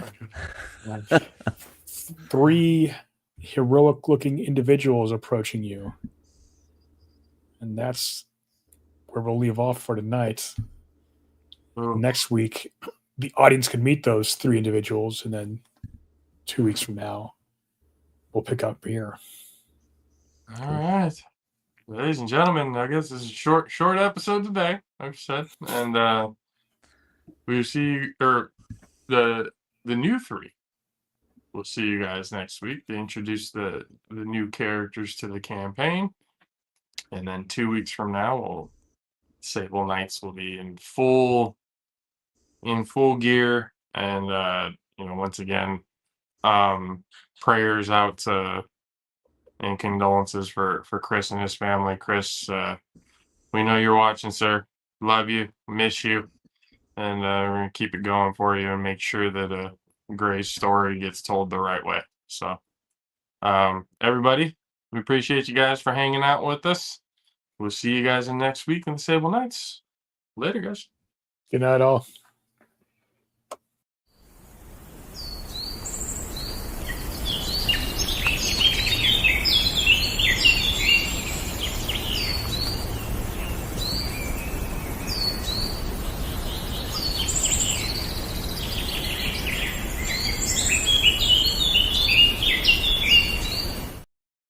3 heroic looking individuals approaching you. And that's where we'll leave off for tonight. Ooh. Next week, the audience can meet those 3 individuals, and then 2 weeks from now, we'll pick up here. All right, ladies and gentlemen, I guess this is a short episode today, like I said, and we see the new 3. We'll see you guys next week. They introduce the new characters to the campaign, and then 2 weeks from now, Sable Knights will be in full gear, and once again, prayers out to and condolences for Chris and his family. Chris, we know you're watching, sir. Love you, miss you, and we're gonna keep it going for you and make sure that Gray's story gets told the right way. So, everybody, we appreciate you guys for hanging out with us. We'll see you guys in next week in the Sable Knights. Later, guys. Good night, all.